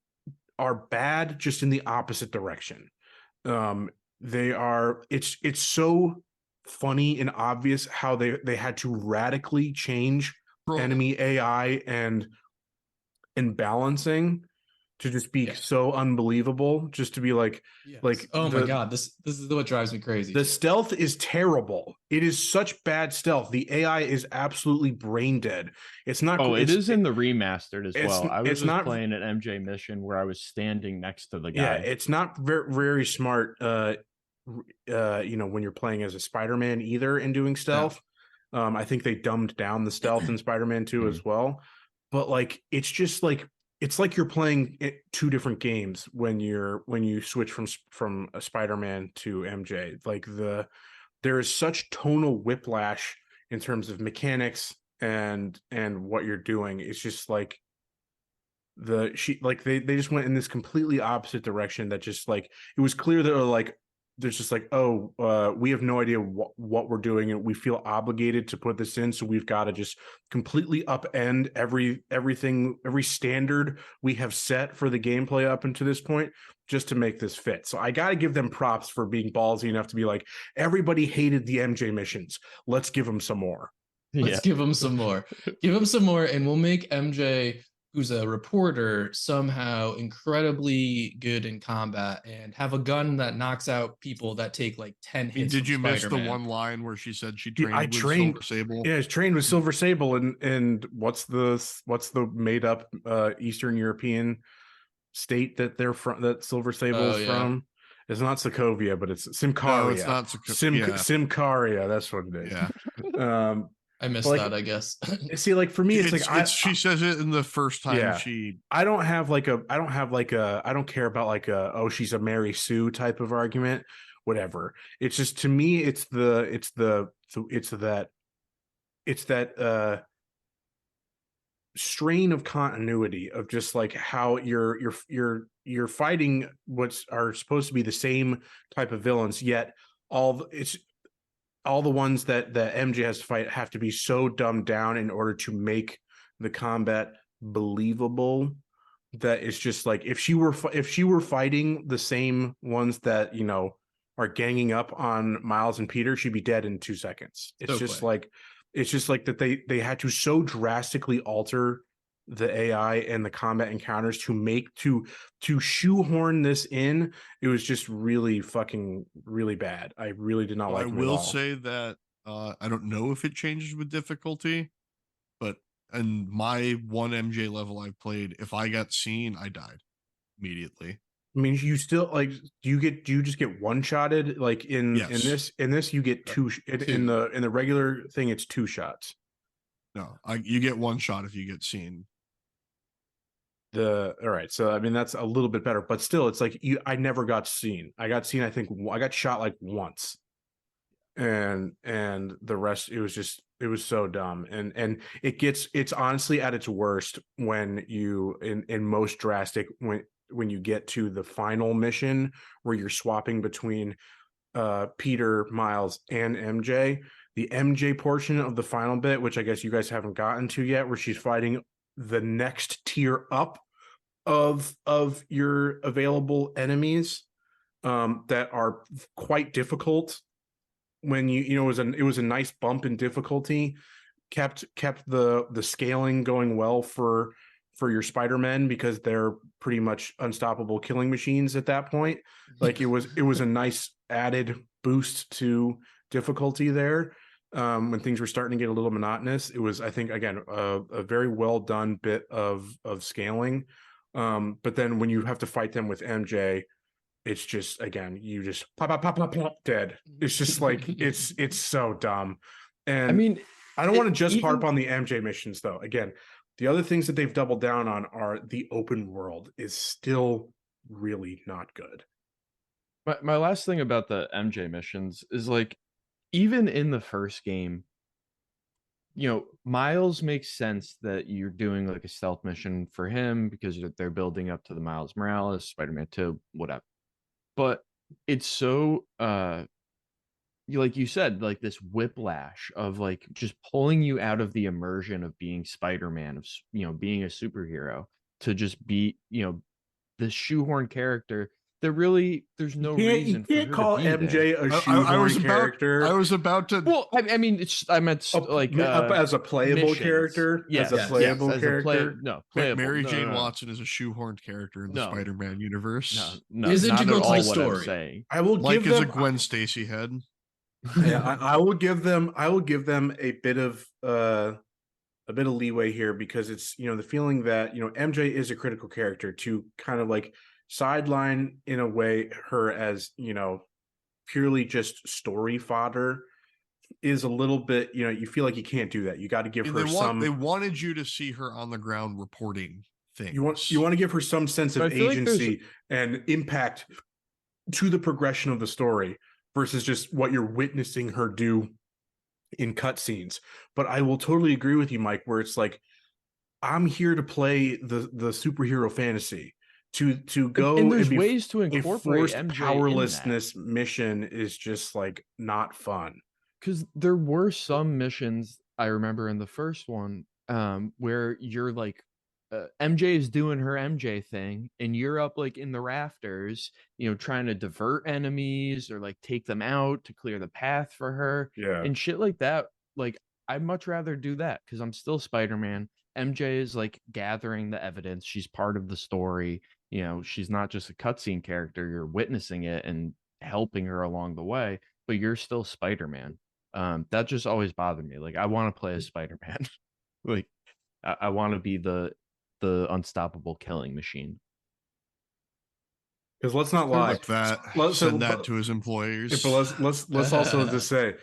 are bad just in the opposite direction. It's so funny and obvious how they had to radically change enemy AI and balancing to just be so unbelievable, just to be like oh my god, this is what drives me crazy. The stealth is terrible. It is such bad stealth. The AI is absolutely brain dead. It's not. It is in the remastered as well. I was just playing an MJ mission where I was standing next to the guy. Yeah, it's not very, very smart. When you're playing as a Spider-Man either and doing stealth. I think they dumbed down the stealth in Spider-Man 2 as well. But like, it's just like, it's like you're playing two different games when you switch from a Spider-Man to MJ. Like there is such tonal whiplash in terms of mechanics and what you're doing. It's just like they just went in this completely opposite direction that just like, it was clear that like there's just like, we have no idea what we're doing, and we feel obligated to put this in, so we've got to just completely upend everything, every standard we have set for the gameplay up until this point, just to make this fit. So I got to give them props for being ballsy enough to be like, everybody hated the MJ missions, let's give them some more. Let's give them some more. Give them some more, and we'll make MJ, who's a reporter, somehow incredibly good in combat and have a gun that knocks out people that take like 10 hits. Did you miss Spider-Man. the one line where she said she trained with Silver Sable? Yeah, trained with Silver Sable, and what's the made up Eastern European state that they're from, that Silver Sable is from? It's not Sokovia, but it's Simcaria. No, it's not Simcaria. That's what it is. Yeah. I missed that, I guess. See, like for me, she says it in the first time I don't care about like she's a Mary Sue type of argument, whatever. It's just, to me, it's that strain of continuity of just like how you're fighting what are supposed to be the same type of villains, yet all the ones that MJ has to fight have to be so dumbed down in order to make the combat believable, that it's just like, if she were fighting the same ones that are ganging up on Miles and Peter, she'd be dead in 2 seconds. It's just like that they had to so drastically alter the AI and the combat encounters to shoehorn this in. It was just really fucking really bad. I really did not like it at all. I will say that I don't know if it changes with difficulty, but in my one MJ level I've played, if I got seen, I died immediately. I mean, you still like do you just get one shotted? Like in this you get two. In the regular thing it's 2 shots. No, you get 1 shot if you get seen. All right, so I mean that's a little bit better, but still it's like I never got seen. I got seen, I think I got shot like once. And the rest it was so dumb. And it's honestly at its worst when you in most drastic when you get to the final mission where you're swapping between Peter, Miles, and MJ. The MJ portion of the final bit, which I guess you guys haven't gotten to yet, where she's fighting the next tier up of your available enemies that are quite difficult. When it was a nice bump in difficulty, kept the scaling going well for your Spider-Men, because they're pretty much unstoppable killing machines at that point. Like it was a nice added boost to difficulty there. When things were starting to get a little monotonous, it was, I think, again, a very well done bit of scaling. But then when you have to fight them with MJ, it's just, again, you just pop, dead. It's just like it's so dumb. And I mean, I don't want to just harp on the MJ missions though. Again, the other things that they've doubled down on are the open world is still really not good. My last thing about the MJ missions is, like, even in the first game, Miles makes sense that you're doing like a stealth mission for him because they're building up to the Miles Morales, Spider-Man 2, whatever. But it's so like you said, like this whiplash of like just pulling you out of the immersion of being Spider-Man, of being a superhero, to just be the shoehorn character. There's no reason. You can't call MJ a shoehorn character. I was about to. Well, I mean, I meant like as a playable missions. Character. Yes, as a playable character. Playable. Mary Jane Watson is a shoehorned character in the Spider-Man universe. No, is integral to the story. I'm saying. I will Mike give is them a Gwen Stacy head. Yeah, I will give them a bit of leeway here, because it's the feeling that MJ is a critical character to kind of like sideline in a way her as purely just story fodder is a little bit you feel like you can't do that. You got to give her some. They wanted you to see her on the ground reporting things. You want to give her some sense of agency and impact to the progression of the story versus just what you're witnessing her do in cutscenes. But I will totally agree with you, Mike, where it's like, I'm here to play the superhero fantasy. To go and there's ways to incorporate MJ powerlessness mission is just like not fun. Because there were some missions I remember in the first one where you're like MJ is doing her MJ thing and you're up like in the rafters, trying to divert enemies or like take them out to clear the path for her and shit like that. Like, I'd much rather do that because I'm still Spider-Man. MJ is like gathering the evidence. She's part of the story. She's not just a cutscene character. You're witnessing it and helping her along the way, but you're still Spider-Man. That just always bothered me. Like, I want to play as Spider-Man. Like, I want to be the unstoppable killing machine. Because let's not lie. Send that to his employers. But let's also just say,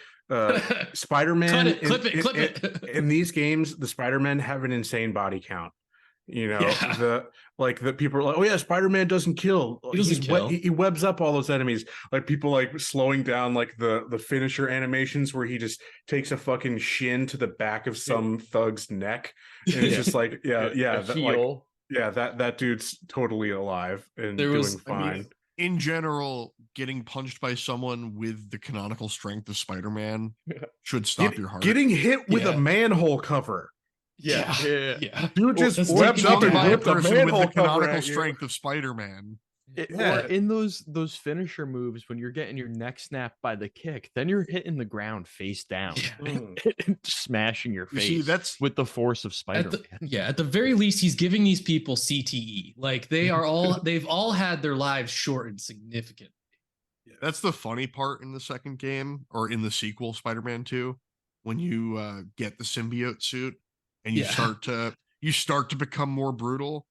Spider-Man clip it. In these games, the Spider-Men have an insane body count. The people are like, oh yeah, Spider-Man doesn't kill. He doesn't kill. He webs up all those enemies. Like, people like slowing down like the finisher animations where he just takes a fucking shin to the back of some thug's neck, and it's just like that dude's totally alive and doing fine. In general, getting punched by someone with the canonical strength of Spider-Man should stop your heart. Getting hit with a manhole cover. Yeah. Dude just webs up and hit the person with manhole the canonical cover strength of Spider-Man. Or in those finisher moves when you're getting your neck snapped by the kick, then you're hitting the ground face down, and smashing your face. See, that's with the force of Spider-Man. At the very least, he's giving these people CTE. Like they've all had their lives shortened significantly. That's the funny part in the second game, or in the sequel, Spider-Man 2, when you get the symbiote suit and you start to become more brutal.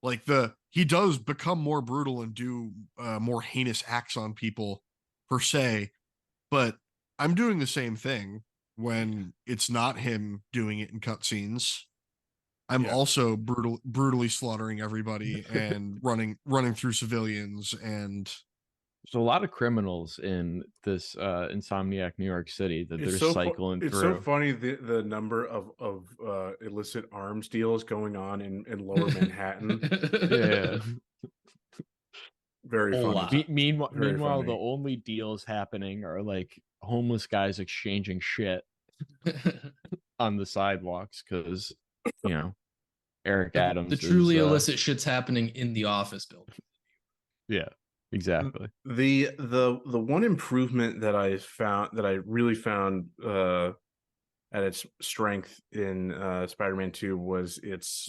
Like he does become more brutal and do more heinous acts on people per se, but I'm doing the same thing when it's not him doing it in cutscenes. I'm also brutally slaughtering everybody and running through civilians. And there's a lot of criminals in this Insomniac New York City that they're cycling through. It's so funny the number of illicit arms deals going on in Lower Manhattan. Yeah. Very funny. Meanwhile, the only deals happening are like homeless guys exchanging shit on the sidewalks because, Eric Adams. The truly illicit shit's happening in the office building. Yeah, exactly. The one improvement that I really found at its strength in Spider-Man 2 was its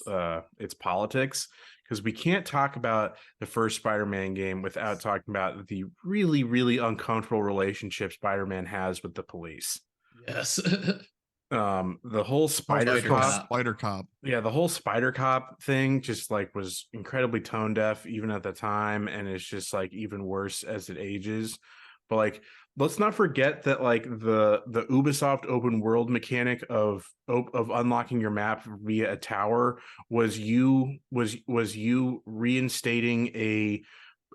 politics, because we can't talk about the first Spider-Man game without talking about the really, really uncomfortable relationship Spider-Man has with the police. Yes. The whole Spider Cop. Yeah, the whole Spider Cop thing just like was incredibly tone deaf even at the time, and it's just like even worse as it ages. But like, let's not forget that like the Ubisoft open world mechanic of unlocking your map via a tower was you reinstating a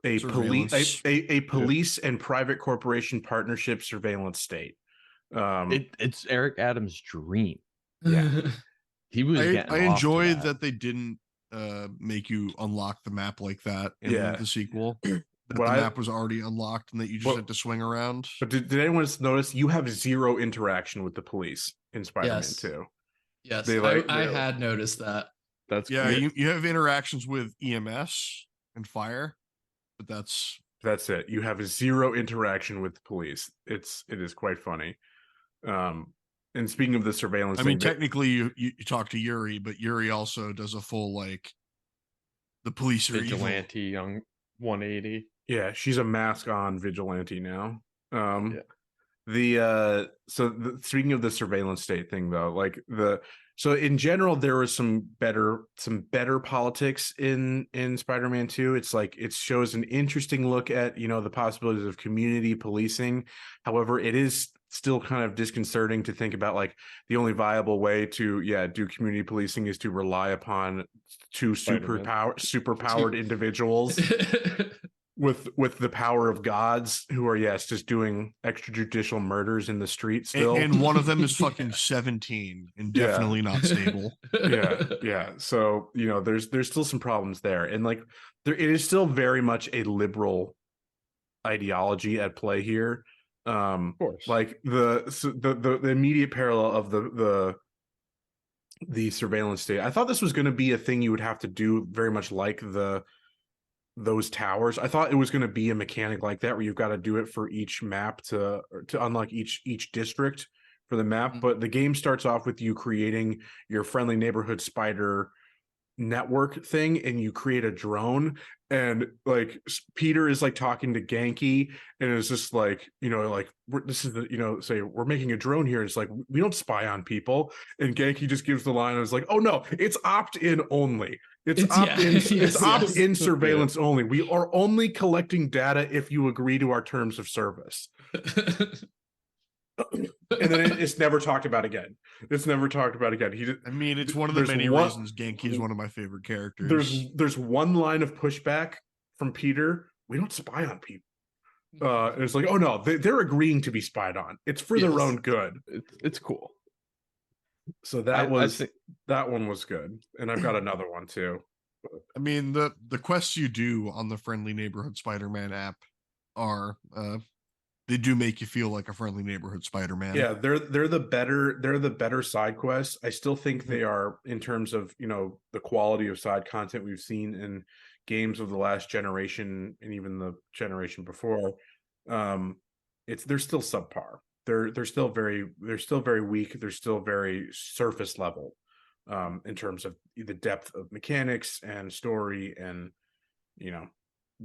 police and private corporation partnership surveillance state. It's Eric Adams' dream. Yeah. He was I enjoyed that they didn't make you unlock the map like that in the sequel. That the map was already unlocked and that you just had to swing around. But did anyone notice you have zero interaction with the police in Spider-Man 2? Yes, I had noticed that. That's cool. You have interactions with EMS and fire, but that's it. You have zero interaction with the police. It is quite funny. And speaking of the surveillance, I mean, technically you talk to Yuri, but Yuri also does a full like the police are vigilante young 180. Yeah, she's a mask on vigilante now. Speaking of the surveillance state thing though, like so in general there was some better politics in Spider-Man 2. It's like it shows an interesting look at the possibilities of community policing. However, it is still kind of disconcerting to think about like the only viable way to do community policing is to rely upon two superpowered individuals with the power of gods who are just doing extrajudicial murders in the street still, and one of them is fucking 17 and definitely not stable. So there's still some problems there, and like it is still very much a liberal ideology at play here. Of course, like the immediate parallel of the surveillance state. I thought this was going to be a thing you would have to do very much like those towers. I thought it was going to be a mechanic like that where you've got to do it for each map to unlock each district for the map. But the game starts off with you creating your friendly neighborhood spider network thing, and you create a drone, and like Peter is like talking to Genki, and it's just like say we're making a drone here. It's like, we don't spy on people, and Genki just gives the line. I was like, oh no, it's opt-in only. It's opt-in surveillance only. We are only collecting data if you agree to our terms of service. And then it's never talked about again. It's one of the many reasons Genki is one of my favorite characters. There's one line of pushback from Peter: we don't spy on people. And it's like, oh no, they're agreeing to be spied on. It's for their own good. It's cool. So that one was good, and I've got another one too. I mean, the quests you do on the Friendly Neighborhood Spider-Man app are they do make you feel like a friendly neighborhood Spider-Man. Yeah, they're the better side quests. I still think they are, in terms of, you know, the quality of side content we've seen in games of the last generation and even the generation before. They're still subpar. They're still very weak. They're still very surface level in terms of the depth of mechanics and story, and you know,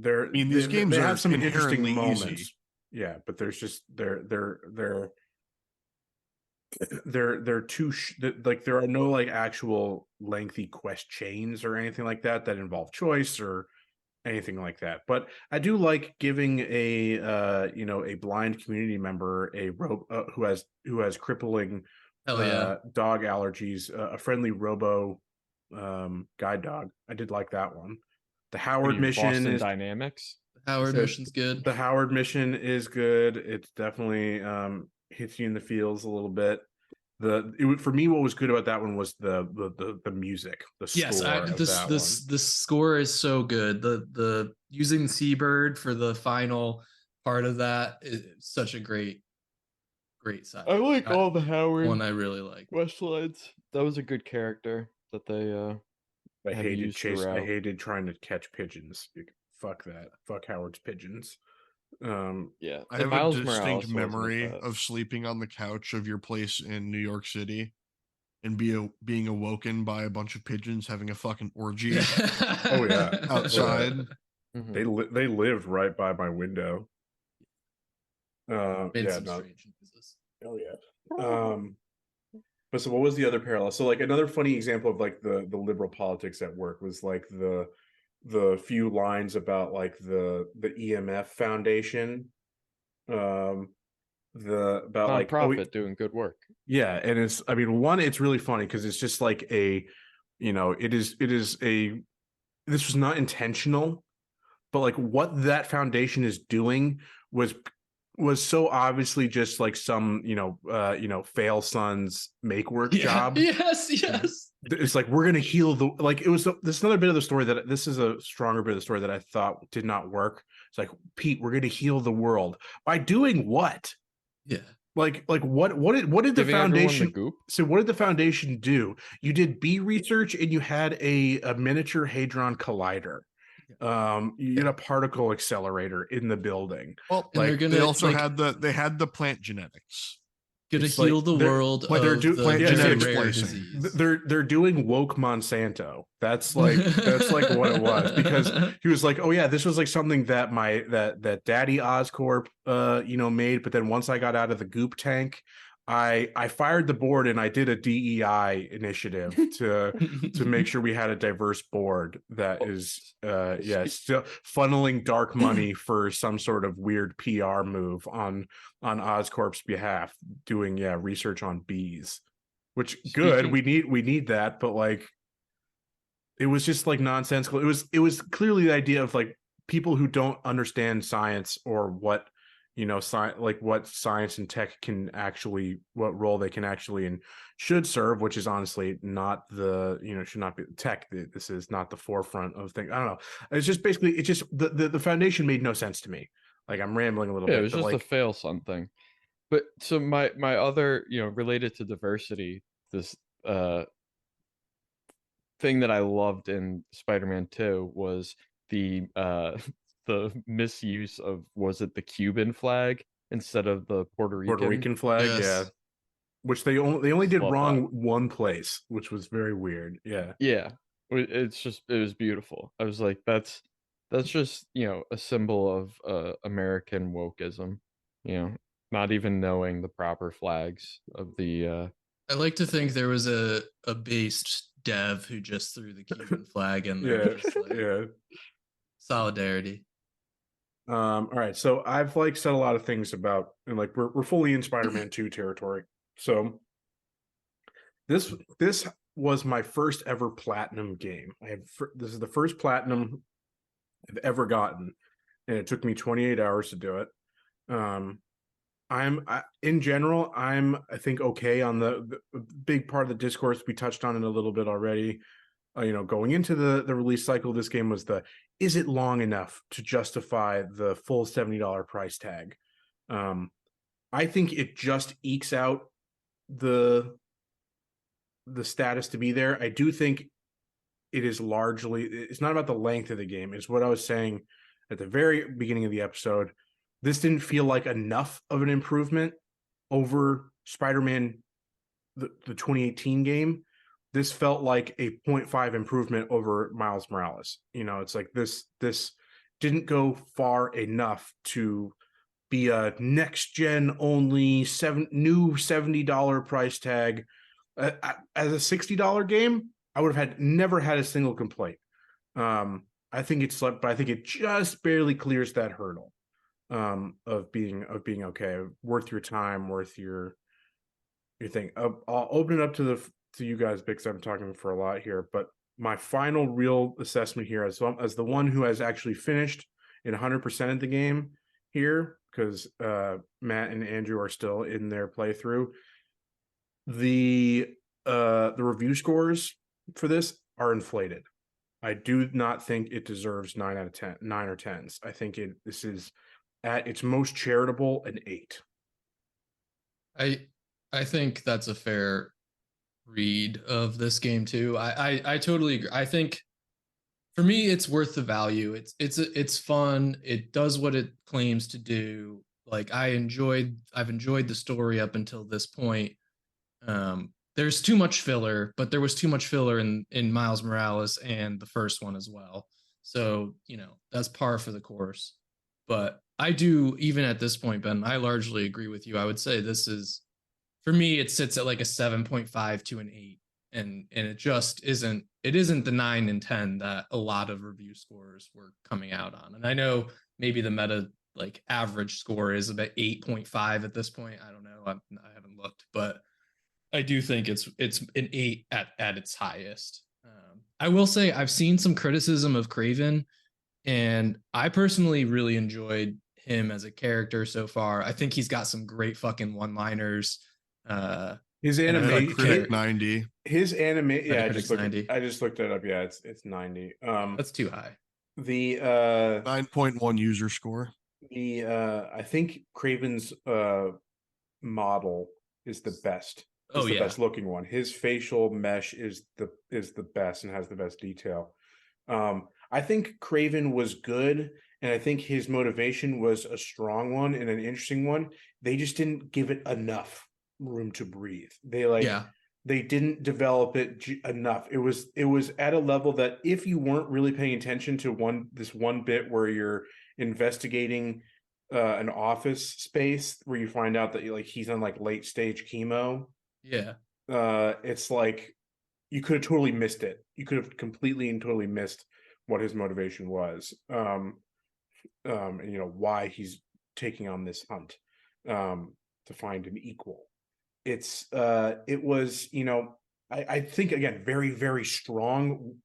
I mean, these games they are have some interesting inherently moments. easy. Yeah, but there's just they're too like, there are no like actual lengthy quest chains or anything like that involve choice or anything like that. But I do like giving a you know, a blind community member who has crippling Hell yeah. dog allergies, a friendly robo guide dog. I did like that one. The Howard mission Boston is Dynamics. Howard mission's good. The Howard mission is good. It's definitely hits you in the feels a little bit. For me, what was good about that one was the music, the score. The score is so good. The using Seabird for the final part of that is such a great side. I like all the Howard one I really like. Westlines. That was a good character that they I hated throughout. I hated trying to catch pigeons. Fuck that. Fuck Howard's pigeons. Yeah, I have Miles a distinct Morales memory of sleeping on the couch of your place in New York City and being awoken by a bunch of pigeons having a fucking orgy oh yeah, outside. Mm-hmm. They lived right by my window. Yeah, no. Oh yeah. But so what was the other parallel? So like another funny example of like the liberal politics at work was like the few lines about like the EMF Foundation, about nonprofit doing good work. Yeah, and it's, I mean, one, it's really funny because it's just like a, you know, it is a, this was not intentional, but like what that foundation is doing was so obviously just like some, you know, fail sons make work job. Yes. It's like, we're gonna heal the, like, it was this is another bit of the story that this is a stronger bit of the story that I thought did not work. It's like, Pete, we're gonna heal the world by doing what? Yeah. Like what did the foundation so what did the foundation do? You did bee research and you had a miniature hadron collider. You had a particle accelerator in the building. Well, like they also had the plant genetics. Gonna heal the world. They're doing genetics rare disease. They're doing woke Monsanto. That's like what it was, because he was like, oh yeah, this was like something that that Daddy Oscorp you know, made, but then once I got out of the goop tank, I fired the board and I did a DEI initiative to make sure we had a diverse board that is still funneling dark money for some sort of weird PR move on Oscorp's behalf, doing research on bees, which good, we need that, but like it was just like nonsensical. It was clearly the idea of like people who don't understand science or what, you know, like what science and tech can actually, what role they can actually and should serve, which is honestly not the, you know, should not be tech. This is not the forefront of things. I don't know. It's just basically, it just, the foundation made no sense to me. Like, I'm rambling a little bit. It was just like, a fail something. But so my other, you know, related to diversity, this thing that I loved in Spider-Man 2 was the misuse of, was it the Cuban flag instead of the Puerto Rican flag? Yes. Yeah, which they only did wrong one place, which was very weird. Yeah, it was beautiful. I was like, that's just, you know, a symbol of American wokeism, you know, not even knowing the proper flags of the I like to think there was a based dev who just threw the Cuban flag in there. yeah. Solidarity. All right, so I've like said a lot of things about, and like we're fully in Spider-Man 2 territory. So this was my first ever platinum game. This is the first platinum I've ever gotten, and it took me 28 hours to do it. In general, I think okay on the big part of the discourse. We touched on it a little bit already. You know, going into the release cycle of this game was is it long enough to justify the full $70 price tag? I think it just ekes out the status to be there. I do think it is largely, it's not about the length of the game. It's what I was saying at the very beginning of the episode. This didn't feel like enough of an improvement over Spider-Man, the 2018 game. This felt like a 0.5 improvement over Miles Morales. You know, it's like this didn't go far enough to be a next gen only new $70 price tag. As a $60 game, I would have never had a single complaint. I think it's but I think it just barely clears that hurdle of being okay, worth your time, worth your thing. I'll open it up to you guys because I'm talking for a lot here, but my final real assessment here as the one who has actually finished in 100% of the game here, because Matt and Andrew are still in their playthrough. The review scores for this are inflated. I do not think it deserves 9 out of 10, 9 or 10s. I think this is at its most charitable an 8. I think that's a fair read of this game too. I totally agree. I think for me it's worth the value. It's fun. It does what it claims to do. Like I've enjoyed the story up until this point. There's too much filler, but there was too much filler in Miles Morales and the first one as well. So, you know, that's par for the course. But I do, even at this point, Ben, I largely agree with you. I would say this is, for me, it sits at like a 7.5 to an 8. And it just isn't the 9 and 10 that a lot of review scores were coming out on. And I know maybe the meta like average score is about 8.5 at this point. I don't know. I haven't looked, but I do think it's an 8 at its highest. I will say I've seen some criticism of Kraven, and I personally really enjoyed him as a character so far. I think he's got some great fucking one-liners. His anime critic 90. His anime, yeah, I just looked it up. Yeah, it's 90. That's too high. The 9.1 user score. I think Kraven's model is the best. The best looking one. His facial mesh is the best and has the best detail. I think Kraven was good, and I think his motivation was a strong one and an interesting one. They just didn't give it enough room to breathe. They didn't develop it enough. It was at a level that if you weren't really paying attention to this one bit where you're investigating an office space where you find out that he's on like late stage chemo. Yeah. It's like you could have totally missed it. You could have completely and totally missed what his motivation was. And you know why he's taking on this hunt to find an equal. It was, you know, I think again very, very strong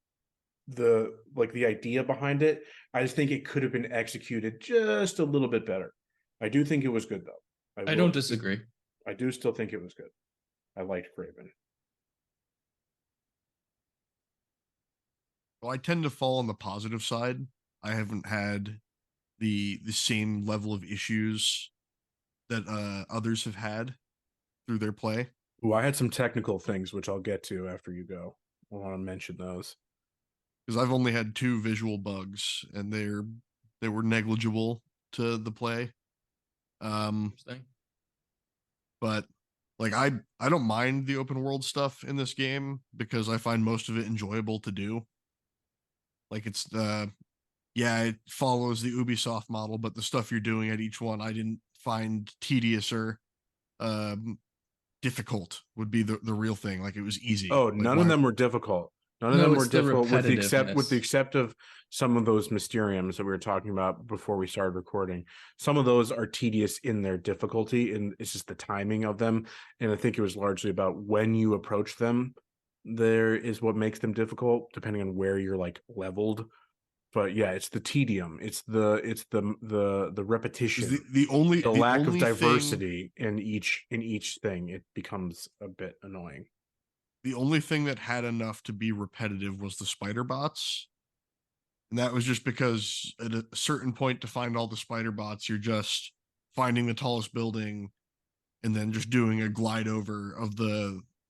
the idea behind it. I just think it could have been executed just a little bit better. I do think it was good though. I don't disagree. I do still think it was good. I liked Kraven. Well, I tend to fall on the positive side. I haven't had the same level of issues that others have had through their play. Oh, I had some technical things which I'll get to after you go. I want to mention those because I've only had 2 visual bugs, and they were negligible to the play. But like I don't mind the open world stuff in this game because I find most of it enjoyable to do. Like it's it follows the Ubisoft model, but the stuff you're doing at each one I didn't find tedious or difficult would be the real thing. Like it was easy. Oh, none of them were difficult. None of them were difficult with the except of some of those Mysteriums that we were talking about before we started recording. Some of those are tedious in their difficulty, and it's just the timing of them. And I think it was largely about when you approach them. There is what makes them difficult, depending on where you're like leveled. But yeah, it's the tedium. It's the repetition. The lack of diversity in each thing. It becomes a bit annoying. The only thing that had enough to be repetitive was the spider bots. And that was just because at a certain point to find all the spider bots, you're just finding the tallest building and then just doing a glide over of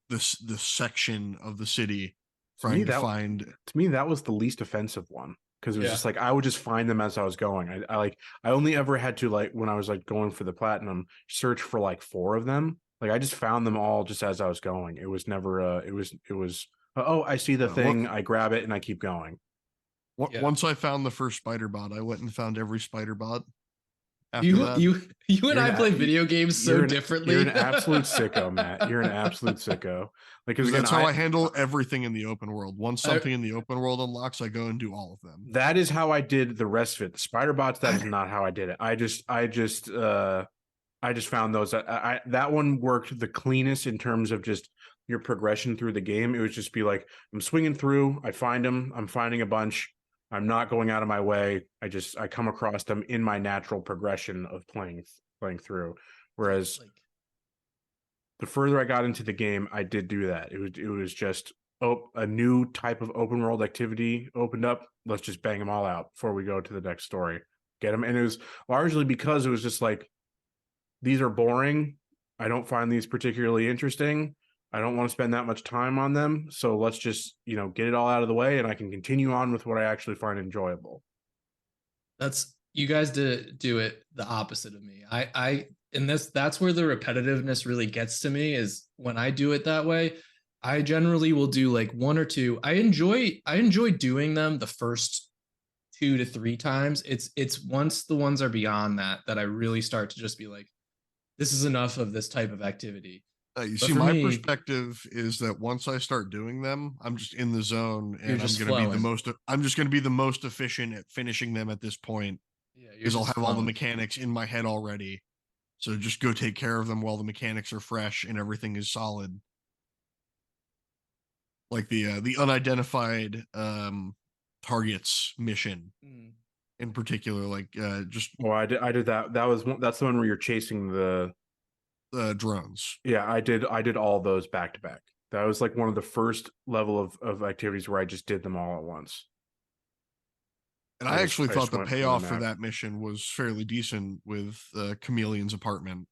this section of the city, trying to find. To me, that was the least offensive one, because it was just like I would just find them as I was going. I only ever had to, like, when I was like going for the platinum, search for like 4 of them. Like I just found them all just as I was going. It was never it was oh, I see the thing, I grab it and I keep going. Once I found the first spider bot, I went and found every spider bot. After You that, you and I play video games so differently. You're an absolute sicko, Matt. You're an absolute sicko. Like, that's how I handle everything in the open world. Once something in the open world unlocks, I go and do all of them. That is how I did the rest of it. The spider bots, that is not how I did it. I just found those. That one worked the cleanest in terms of just your progression through the game. It would just be like, I'm swinging through, I find them, I'm finding a bunch, I'm not going out of my way. I come across them in my natural progression of playing through. Whereas the further I got into the game, I did do that. It was just a new type of open world activity opened up. Let's just bang them all out before we go to the next story. Get them, and it was largely because it was just like, these are boring. I don't find these particularly interesting. I don't want to spend that much time on them. So let's just, get it all out of the way, and I can continue on with what I actually find enjoyable. You guys do it the opposite of me. That's where the repetitiveness really gets to me, is when I do it that way. I generally will do like 1 or 2. I enjoy doing them the first 2 to 3 times. It's once the ones are beyond that I really start to just be like, this is enough of this type of activity. You see, my perspective is that once I start doing them, I'm just in the zone, and I'm just going to be the most efficient at finishing them at this point. Yeah, because I'll have all the mechanics in my head already. So just go take care of them while the mechanics are fresh and everything is solid. Like the unidentified targets mission in particular, like just. Well, I did that. That's the one where you're chasing the drones. Yeah, I did all those back to back. That was like one of the first level of activities where I just did them all at once. And I actually thought the payoff for that mission was fairly decent with Chameleon's apartment.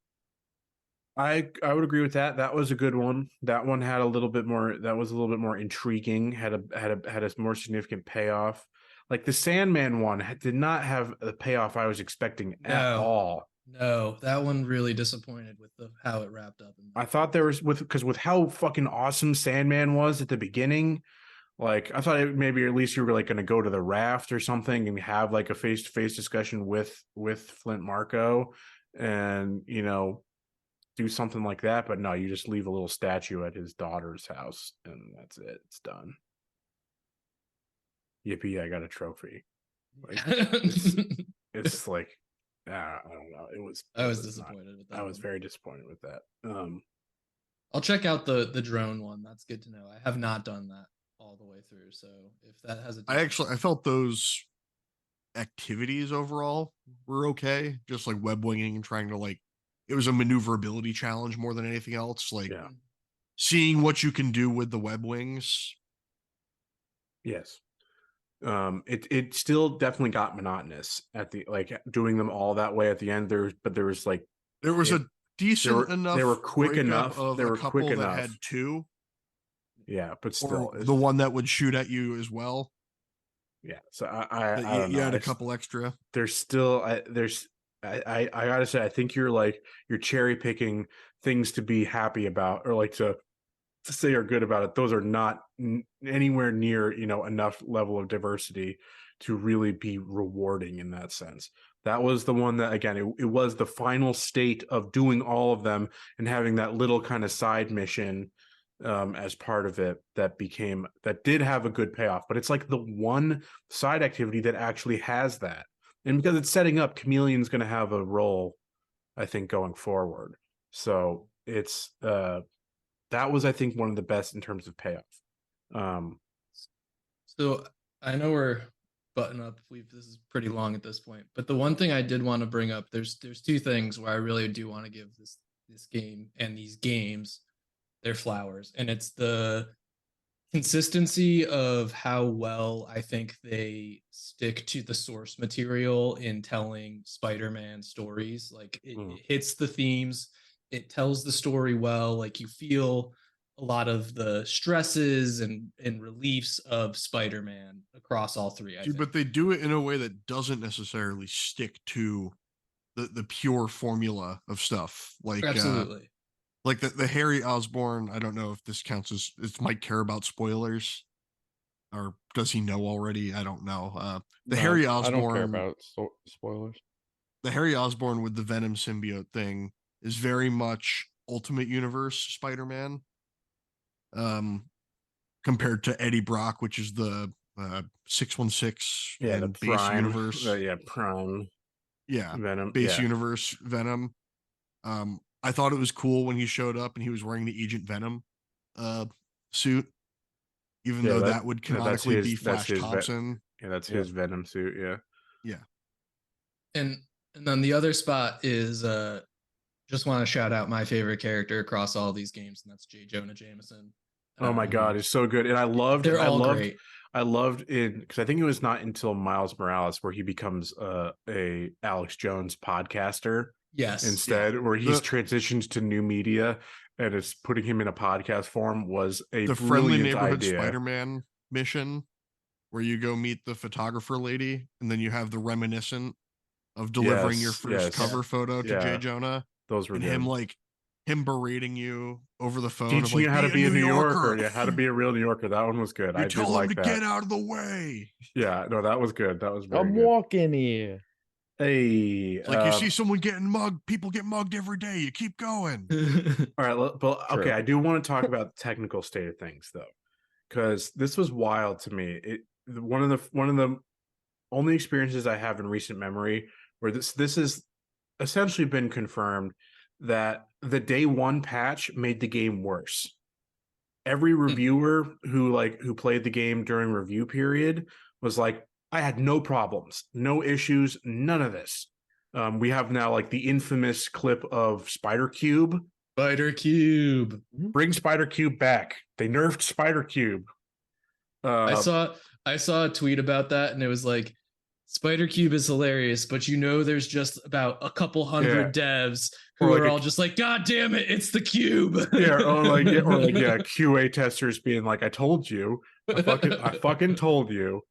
I would agree with that. That was a good one. That one had a little bit more. That was a little bit more intriguing. Had a more significant payoff. Like the Sandman one did not have the payoff I was expecting at all. No, that one really disappointed with how it wrapped up. I thought there was with how fucking awesome Sandman was at the beginning. Like I thought maybe at least you were like going to go to the raft or something and have like a face-to-face discussion with Flint Marko, and do something like that. But no, you just leave a little statue at his daughter's house and that's it. It's done. Yippee! I got a trophy. Like, it's like. I don't know. I was disappointed with that. I was very disappointed with that. I'll check out the drone one. That's good to know. I have not done that all the way through. So if that has I felt those activities overall were okay. Just like web winging and trying to it was a maneuverability challenge more than anything else. Seeing what you can do with the web wings. Yes. It still definitely got monotonous at the doing them all that way at the end. There was a decent enough. They were quick enough. They were quick enough. That had 2. Yeah, but still, the one that would shoot at you as well. Yeah, so I don't know. You had a couple extra. There's still I gotta say, I think you're cherry picking things to be happy about or to say are good about it. Those are not anywhere near enough level of diversity to really be rewarding in that sense. That was the one that, again, it was the final state of doing all of them and having that little kind of side mission as part of it that did have a good payoff. But it's like the one side activity that actually has that, and because it's setting up, Chameleon's going to have a role, I think, going forward. So it's that was, I think, one of the best in terms of payoff. So I know we're button up. This is pretty long at this point, but the one thing I did want to bring up, there's 2 things where I really do want to give this game and these games their flowers, and it's the consistency of how well I think they stick to the source material in telling Spider-Man stories. Like it hits the themes, it tells the story well. Like you feel a lot of the stresses and reliefs of Spider-Man across all three. I think. But they do it in a way that doesn't necessarily stick to the pure formula of stuff. Absolutely. Like the Harry Osborn, I don't know if this counts as Mike care about spoilers, or does he know already? I don't know. Harry Osborn, I don't care about spoilers. The Harry Osborn with the Venom symbiote thing is very much Ultimate Universe Spider-Man, compared to Eddie Brock, which is the 616 the base Prime universe. Prime. Yeah, Venom base universe Venom. I thought it was cool when he showed up and he was wearing the Agent Venom suit, even though that would canonically be Flash Thompson. That's his Venom suit. Yeah. And then the other spot is just want to shout out my favorite character across all these games, and that's J. Jonah Jameson. Oh my God, it's so good, and I loved it because I think it was not until Miles Morales where he becomes a Alex Jones podcaster. Yes. Instead, where he's transitioned to new media and it's putting him in a podcast form was a the Friendly Neighborhood idea. Spider-Man mission, where you go meet the photographer lady, and then you have the reminiscent of delivering your first cover photo to J. Jonah. Those were and good. him berating you over the phone, teaching you how to be a New Yorker. Yeah, how to be a real New Yorker. That one was good. I tell did him like to that. Get out of the way. Yeah, no, that was good. That was very I'm good. walking here. Hey, it's like you see someone getting mugged. People get mugged every day. You keep going. All right, but okay, I do want to talk about the technical state of things though, because this was wild to me. One of the only experiences I have in recent memory where this has essentially been confirmed that the day one patch made the game worse. Every reviewer who played the game during review period was like, I had no problems, no issues, none of this. We have now like the infamous clip of Spider Cube. Bring Spider Cube back. They nerfed Spider Cube. I saw a tweet about that, and it was like, Spider Cube is hilarious, but there's just about a couple hundred devs who are all just like, God damn it, it's the cube. or QA testers being like, I told you. I fucking told you.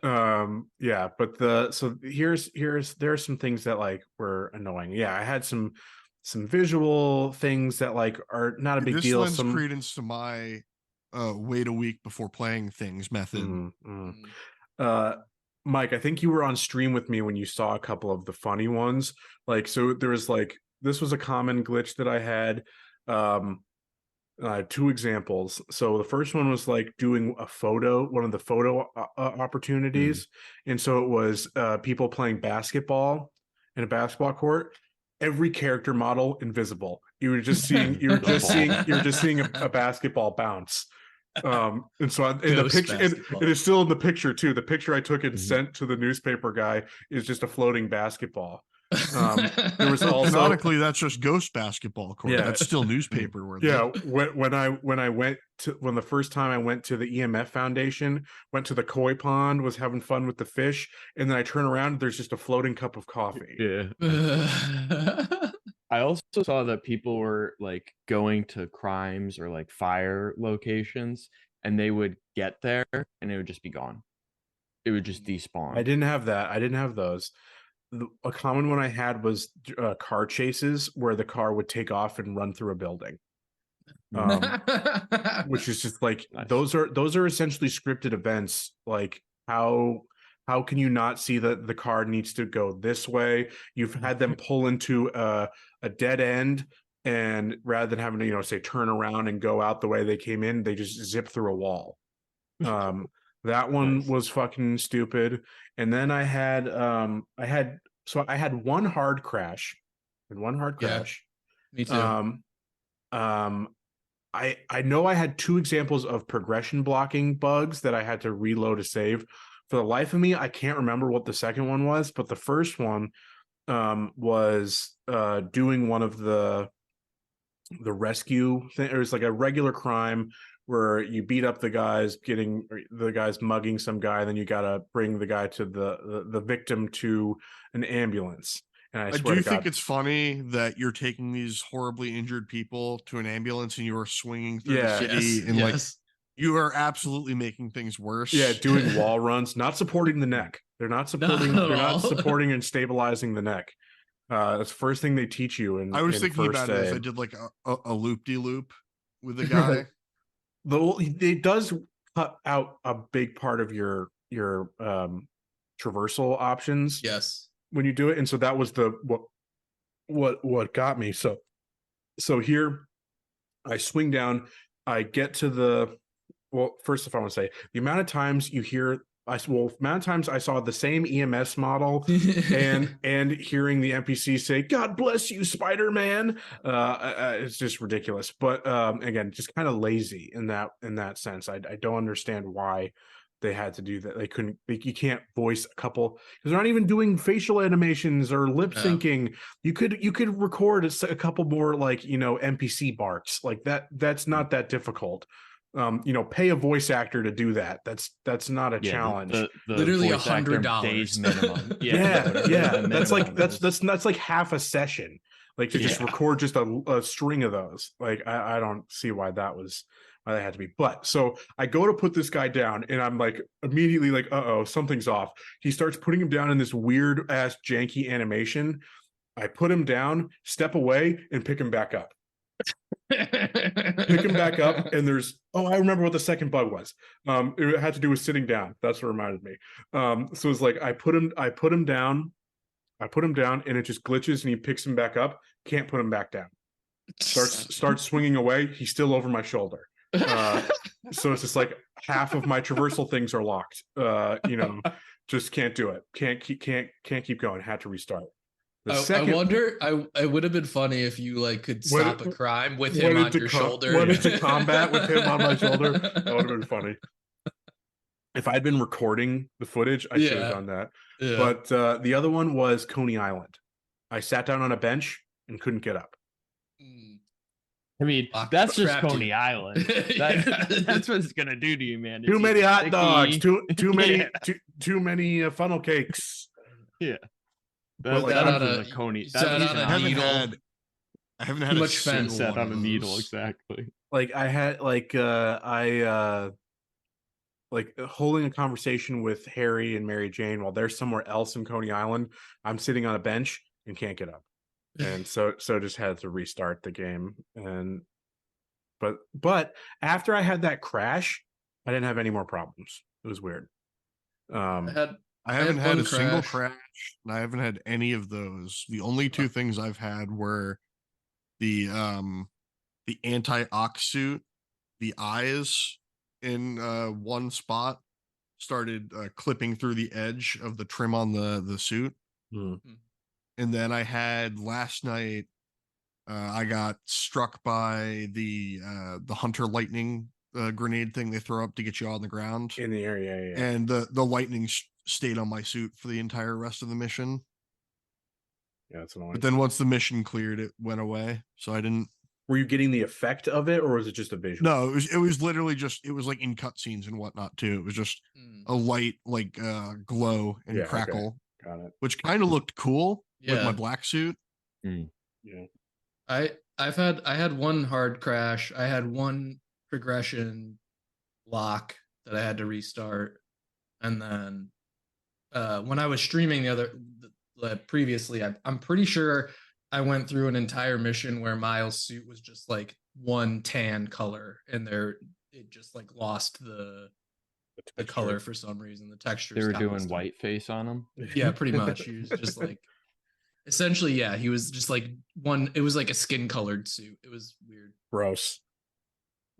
But there's some things that like were annoying. Yeah, I had some visual things that like are not a big deal. This lends credence to my wait a week before playing things method. Mike, I think you were on stream with me when you saw a couple of the funny ones. Like, so there was like, this was a common glitch that I had. Two examples. So the first one was like doing one of the photo opportunities. And so it was people playing basketball in a basketball court. Every character model invisible. You were just seeing a basketball bounce. And so in the picture, it is still in the picture too. The picture I took and sent to the newspaper guy is just a floating basketball. There was also canonically that's just ghost basketball court. Yeah. That's still newspaper worthy. Yeah, when the first time I went to the EMF Foundation, went to the koi pond, was having fun with the fish, and then I turn around, there's just a floating cup of coffee. Yeah. I also saw that people were like going to crimes or like fire locations, and they would get there and it would just be gone. It would just despawn. I didn't have that. I didn't have those. A common one I had was car chases where the car would take off and run through a building. Which is just like nice. Those are essentially scripted events. Like how can you not see that the car needs to go this way? You've had them pull into a dead end, and rather than having to say turn around and go out the way they came in, they just zip through a wall. That one was fucking stupid. And then I had one hard crash. Yeah, me too. I know I had two examples of progression blocking bugs that I had to reload a save. For the life of me, I can't remember what the second one was, but the first one was doing one of the rescue thing. It was like a regular crime where you beat up the guys mugging some guy, and then you gotta bring the guy to the victim to an ambulance. And I swear do to think God, it's funny that you're taking these horribly injured people to an ambulance and you are swinging through the city and like you are absolutely making things worse. Yeah, doing wall runs, not supporting the neck. They're not supporting. They're not supporting and stabilizing the neck. That's the first thing they teach you. I was thinking about it as I did like a loop-de-loop with the guy. It does cut out a big part of your traversal options. Yes, when you do it, and so that was what got me. So here I swing down. I get to the. Well, first, if I want to say the amount of times you hear, amount of times I saw the same EMS model and hearing the NPC say, "God bless you, Spider-Man," it's just ridiculous. But again, just kind of lazy in that sense. I don't understand why they had to do that. They couldn't. You can't voice a couple because they're not even doing facial animations or lip syncing. You could record a couple more NPC barks like that. That's not that difficult. Pay a voice actor to do that. That's not a challenge. The literally $100 minimum. Yeah. That's like half a session. Like to just record just a string of those. Like I don't see why that had to be. But so I go to put this guy down, and I'm like immediately like, something's off. He starts putting him down in this weird ass janky animation. I put him down, step away, and pick him back up. Pick him back up, and I remember what the second bug was. It had to do with sitting down. That's what reminded me. So it's like I put him down, and it just glitches, and he picks him back up. Can't put him back down. Starts swinging away. He's still over my shoulder. So it's just like half of my traversal things are locked. Just can't do it. Can't keep going. Had to restart. I wonder. I would have been funny if you could stop a crime with him on your shoulder. Went into combat with him on my shoulder. That would have been funny. If I'd been recording the footage, I should have done that. Yeah. But the other one was Coney Island. I sat down on a bench and couldn't get up. I mean, that's just Coney Island. That's what it's gonna do to you, man. Too many hot dogs. Too many funnel cakes. Yeah. I haven't had much fence set on a needle exactly. Like I had holding a conversation with Harry and Mary Jane while they're somewhere else in Coney Island. I'm sitting on a bench and can't get up, and so just had to restart the game. But after I had that crash, I didn't have any more problems. It was weird. I haven't had a single crash, and I haven't had any of those. The only two things I've had were the anti-ox suit, the eyes in one spot started clipping through the edge of the trim on the suit. And then I had last night I got struck by the hunter lightning grenade thing they throw up to get you on the ground in the area, yeah. And the lightning stayed on my suit for the entire rest of the mission. Yeah, that's annoying. But then once the mission cleared, it went away. So I didn't. Were you getting the effect of it, or was it just a visual? No, it was literally just, it was like in cutscenes and whatnot too. It was just a light glow and crackle. Okay. Got it. Which kind of looked cool with my black suit. Yeah. I had one hard crash. I had one progression lock that I had to restart, and then when I was streaming previously, I'm pretty sure I went through an entire mission where Miles' suit was just like one tan color, and it just lost the color for some reason. The texture. They were doing whiteface on him. Yeah, pretty much. He was just essentially, yeah, he was just it was like a skin colored suit. It was weird. Gross.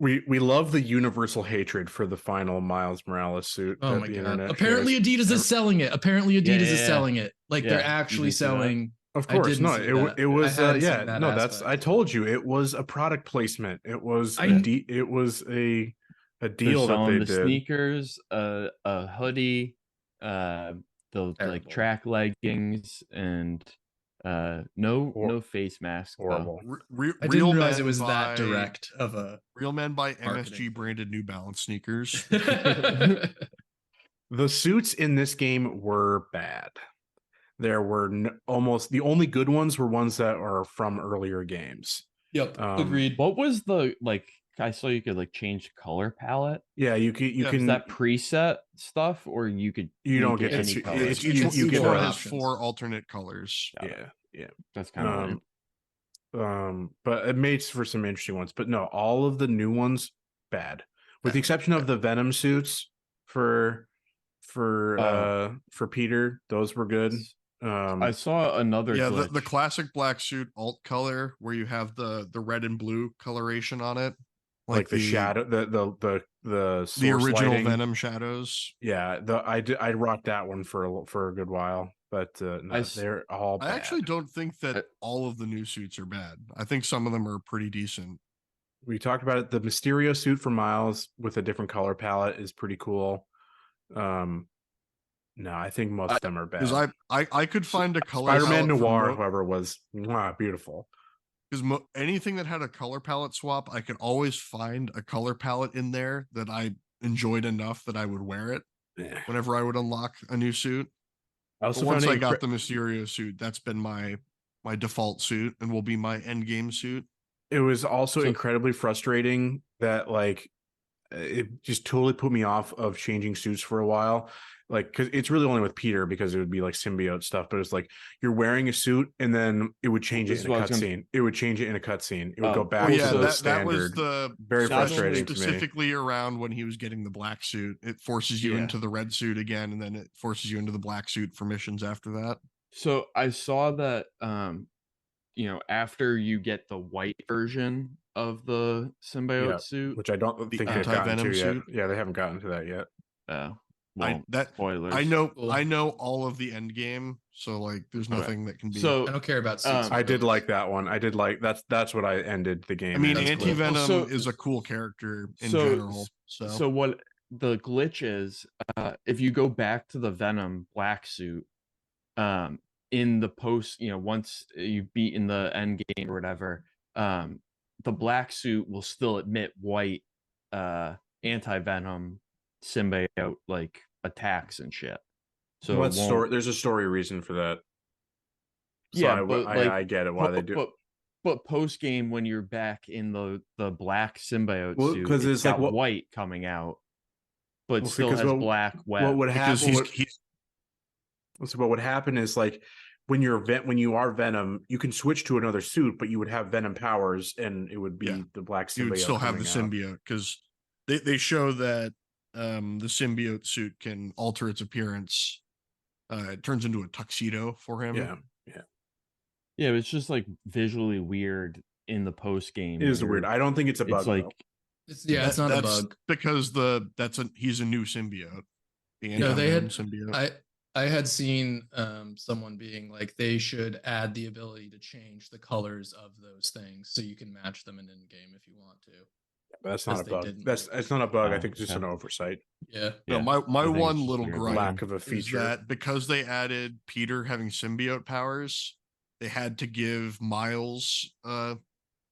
We love the universal hatred for the final Miles Morales suit. Oh my god! Apparently Adidas is selling it. Is selling it. They're actually selling. Of course, no. It was I told you it was a product placement. It was a deal that they did. Sneakers, a hoodie, the track leggings, and No face mask. Horrible. I didn't realize it was that direct of a Real Men by marketing MSG branded New Balance sneakers. The suits in this game were bad. There were almost the only good ones were ones that are from earlier games. Yep, agreed. What was the I saw you could change color palette. Yeah, you can. Is that preset stuff, or you don't get any to color? Each one has 4 alternate colors. Yeah. That's kind of but it makes for some interesting ones. But no, all of the new ones bad, with the exception of the Venom suits for Peter. Those were good. I saw another the classic black suit alt color where you have the red and blue coloration on it, like the shadow, the original lighting. Venom shadows. Yeah, I rocked that one for a good while, but no, they're all bad. I actually don't think that all of the new suits are bad. I think some of them are pretty decent. We talked about it. The Mysterio suit for Miles with a different color palette is pretty cool. No, I think most of them are bad. Because I could find a color Spider-Man Noir, however, was beautiful. Because anything that had a color palette swap, I could always find a color palette in there that I enjoyed enough that I would wear it whenever I would unlock a new suit. Once I got the Mysterio suit, that's been my default suit and will be my end game suit. It was also incredibly frustrating that it just totally put me off of changing suits for a while. Because it's really only with Peter, because it would be symbiote stuff, but it's you're wearing a suit and then it would change it in a cutscene. It would change it in a cutscene. It would go back to the standard. That was very frustrating specifically around when he was getting the black suit. It forces you into the red suit again, and then it forces you into the black suit for missions after that. So I saw that after you get the white version of the symbiote suit, which I don't think they've gotten to yet. Yeah, they haven't gotten to that yet. Spoilers. I know all of the end game, so there's nothing that can be. So I don't care about suits. I did like that one. I did that's what I ended the game. I mean, Anti-Venom is a cool character in general. So what the glitch is, if you go back to the Venom black suit, in the post, once you've beaten the end game or whatever, the black suit will still admit white anti-Venom symbiote attacks and shit. So there's a story reason for that. So yeah, I get it why they do. But post game, when you're back in the black symbiote suit, because it's got white coming out, but still has black web. What would happen? What would happen is when you are Venom, you can switch to another suit, but you would have Venom powers, and it would be the black symbiote. You would still have the symbiote, because they show that the symbiote suit can alter its appearance. It turns into a tuxedo for him. Yeah, it's just visually weird in the post game. It is weird. I don't think it's a bug. It's not a bug, because he's a new symbiote. Symbiote. I had seen someone being they should add the ability to change the colors of those things so you can match them in game if you want to. That's not a bug. It's not a bug. I think it's just an oversight. Yeah. No, my one little gripe lack of a feature is that because they added Peter having symbiote powers, they had to give Miles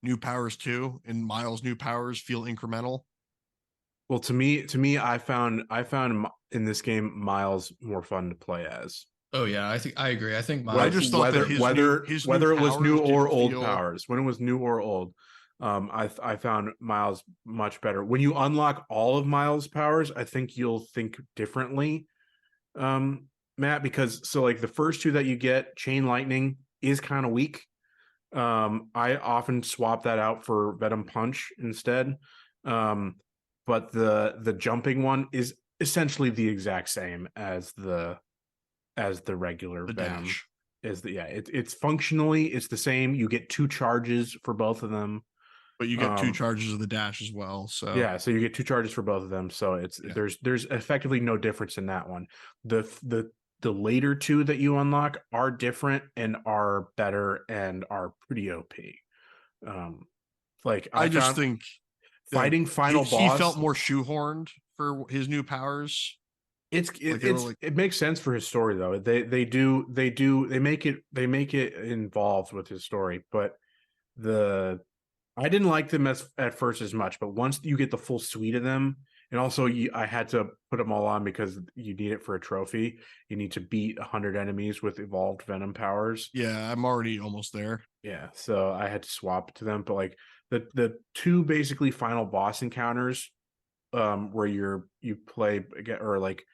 new powers too, and Miles' new powers feel incremental. Well, to me, I found in this game Miles more fun to play as. Oh yeah, I agree. I think Miles. I just thought that whether it was new or old powers, when it was new or old, I found Miles much better. When you unlock all of Miles' powers, I think you'll think differently, Matt. Because the first two that you get, Chain Lightning is kind of weak. I often swap that out for Venom Punch instead. But the jumping one is essentially the exact same as the regular Venom. Dash. It's functionally it's the same. You get 2 charges for both of them, but you get 2 charges of the dash as well. So so you get 2 charges for both of them. So there's effectively no difference in that one. The later 2 that you unlock are different and are better and are pretty OP. I just think fighting final boss, he felt more shoehorned for his new powers. It makes sense for his story though. They make it involved with his story, but I didn't like them at first as much, but once you get the full suite of them, and also I had to put them all on because you need it for a trophy. You need to beat 100 enemies with evolved Venom powers. Yeah, I'm already almost there. Yeah, so I had to swap to them, but like the two basically final boss encounters, where you play or like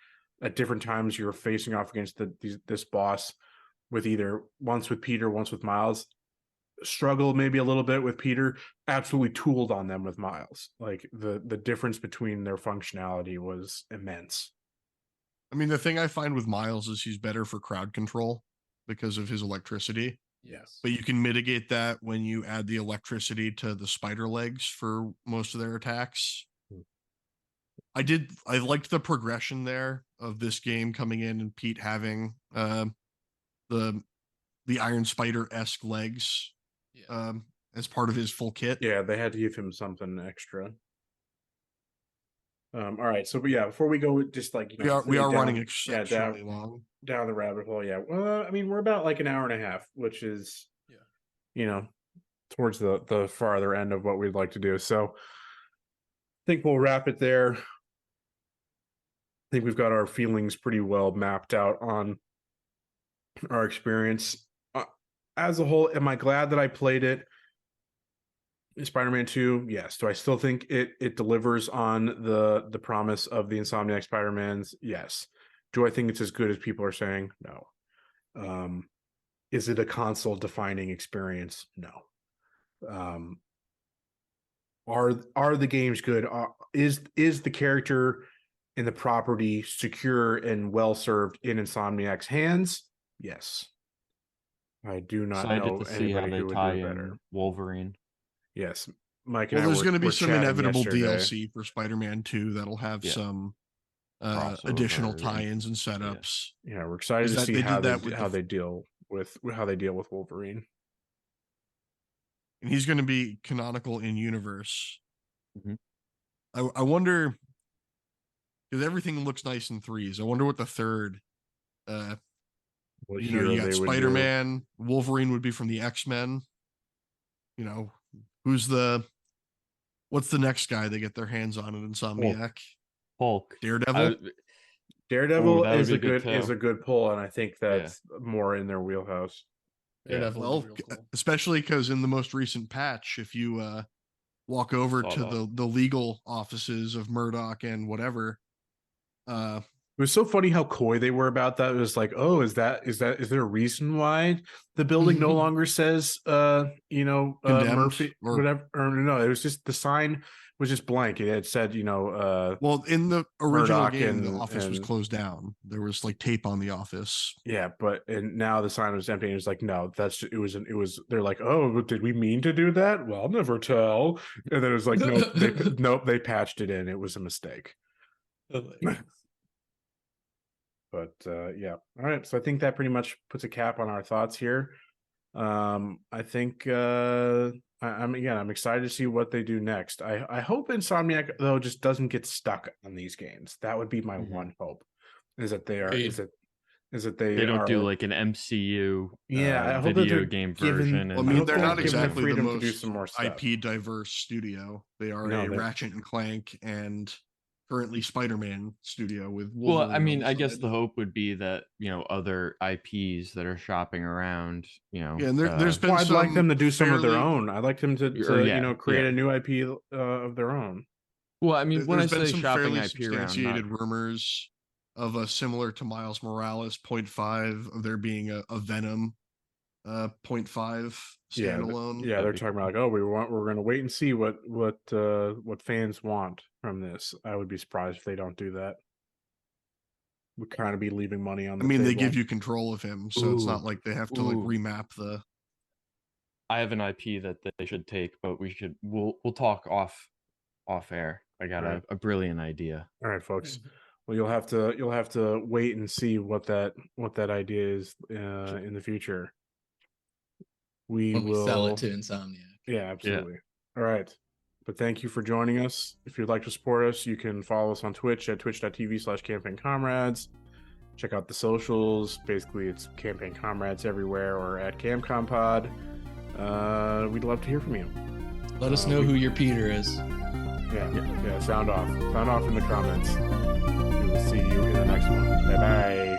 at different times you're facing off against this boss with either once with Peter, once with Miles. Struggled maybe a little bit with Peter, absolutely tooled on them with Miles. Like the difference between their functionality was immense. I mean, the thing I find with Miles is he's better for crowd control because of his electricity. Yes. But you can mitigate that when you add the electricity to the spider legs for most of their attacks. I liked the progression there of this game coming in and Pete having the Iron Spider-esque legs as part of his full kit. Yeah, they had to give him something extra. All right, so yeah, before we go, just like we are running exceptionally long down the rabbit hole. Yeah, well, I mean, we're about like an hour and a half, which is towards the farther end of what we'd like to do. So I think we'll wrap it there. I think we've got our feelings pretty well mapped out on our experience as a whole. Am I glad that I played it? Spider-Man 2, yes. Do I still think it delivers on the promise of the Insomniac Spider-Mans? Yes. Do I think it's as good as people are saying? No. Is it a console-defining experience? No. Are the games good? Is the character and the property secure and well served in Insomniac's hands? Yes. I do not know to see how anybody they who would tie do it in better. Wolverine. Yes, Mike. Well, there's going to be some inevitable yesterday. DLC for Spider-Man 2 that'll have some additional tie-ins and setups. Yeah, we're excited to see how they deal with Wolverine. And he's going to be canonical in universe. Mm-hmm. I wonder, because everything looks nice in threes. I wonder what the third. You got Spider-Man. Wolverine would be from the X-Men. What's the next guy they get their hands on in Insomniac? Hulk. Daredevil. Daredevil is a good pull, and I think that's more in their wheelhouse. Daredevil, especially because in the most recent patch, if you walk over to the legal offices of Murdoch and whatever, it was so funny how coy they were about that. It was like, oh, is there a reason why the building no longer says Murphy or whatever? Or no, it was just the sign was just blank. It had said, well, in the original game, the office was closed down. There was like tape on the office. Yeah, and now the sign was empty. And it's like, no, it was. They're like, oh, did we mean to do that? Well, I'll never tell. And then it was like, nope, they patched it in. It was a mistake. But yeah, all right. So I think that pretty much puts a cap on our thoughts here. I think I'm excited to see what they do next. I hope Insomniac though just doesn't get stuck on these games. That would be my one hope. Is that they are they don't do like an MCU I hope video game version. I mean, they're not exactly the most IP diverse studio. They are a Ratchet and Clank and currently Spider-Man studio with Wolverine. Well, I mean, I guess the hope would be that other IPs that are shopping around, and there's been I'd like them to do some of their own. I'd like them to create a new IP of their own. Well, I mean, when I say shopping IP substantiated rumors of a similar to Miles Morales 0.5 of there being a Venom 0.5 standalone. Yeah, they're talking about like, oh, we're going to wait and see what fans want from this. I would be surprised if they don't do that. Would kind of be leaving money on the table. They give you control of him, so it's not like they have to like remap the. I have an IP that they should take, but we'll talk off air. I got a brilliant idea. All right, folks. Well, you'll have to wait and see what that idea is in the future. We will sell it to Insomniac. Yeah, absolutely. Yeah. All right. But thank you for joining us. If you'd like to support us, you can follow us on Twitch at twitch.tv/Campaign Comrades. Check out the socials. Basically, it's Campaign Comrades everywhere or at CamCompod. We'd love to hear from you. Let us know who your Peter is. Yeah. Sound off. Sound off in the comments. We will see you in the next one. Bye-bye.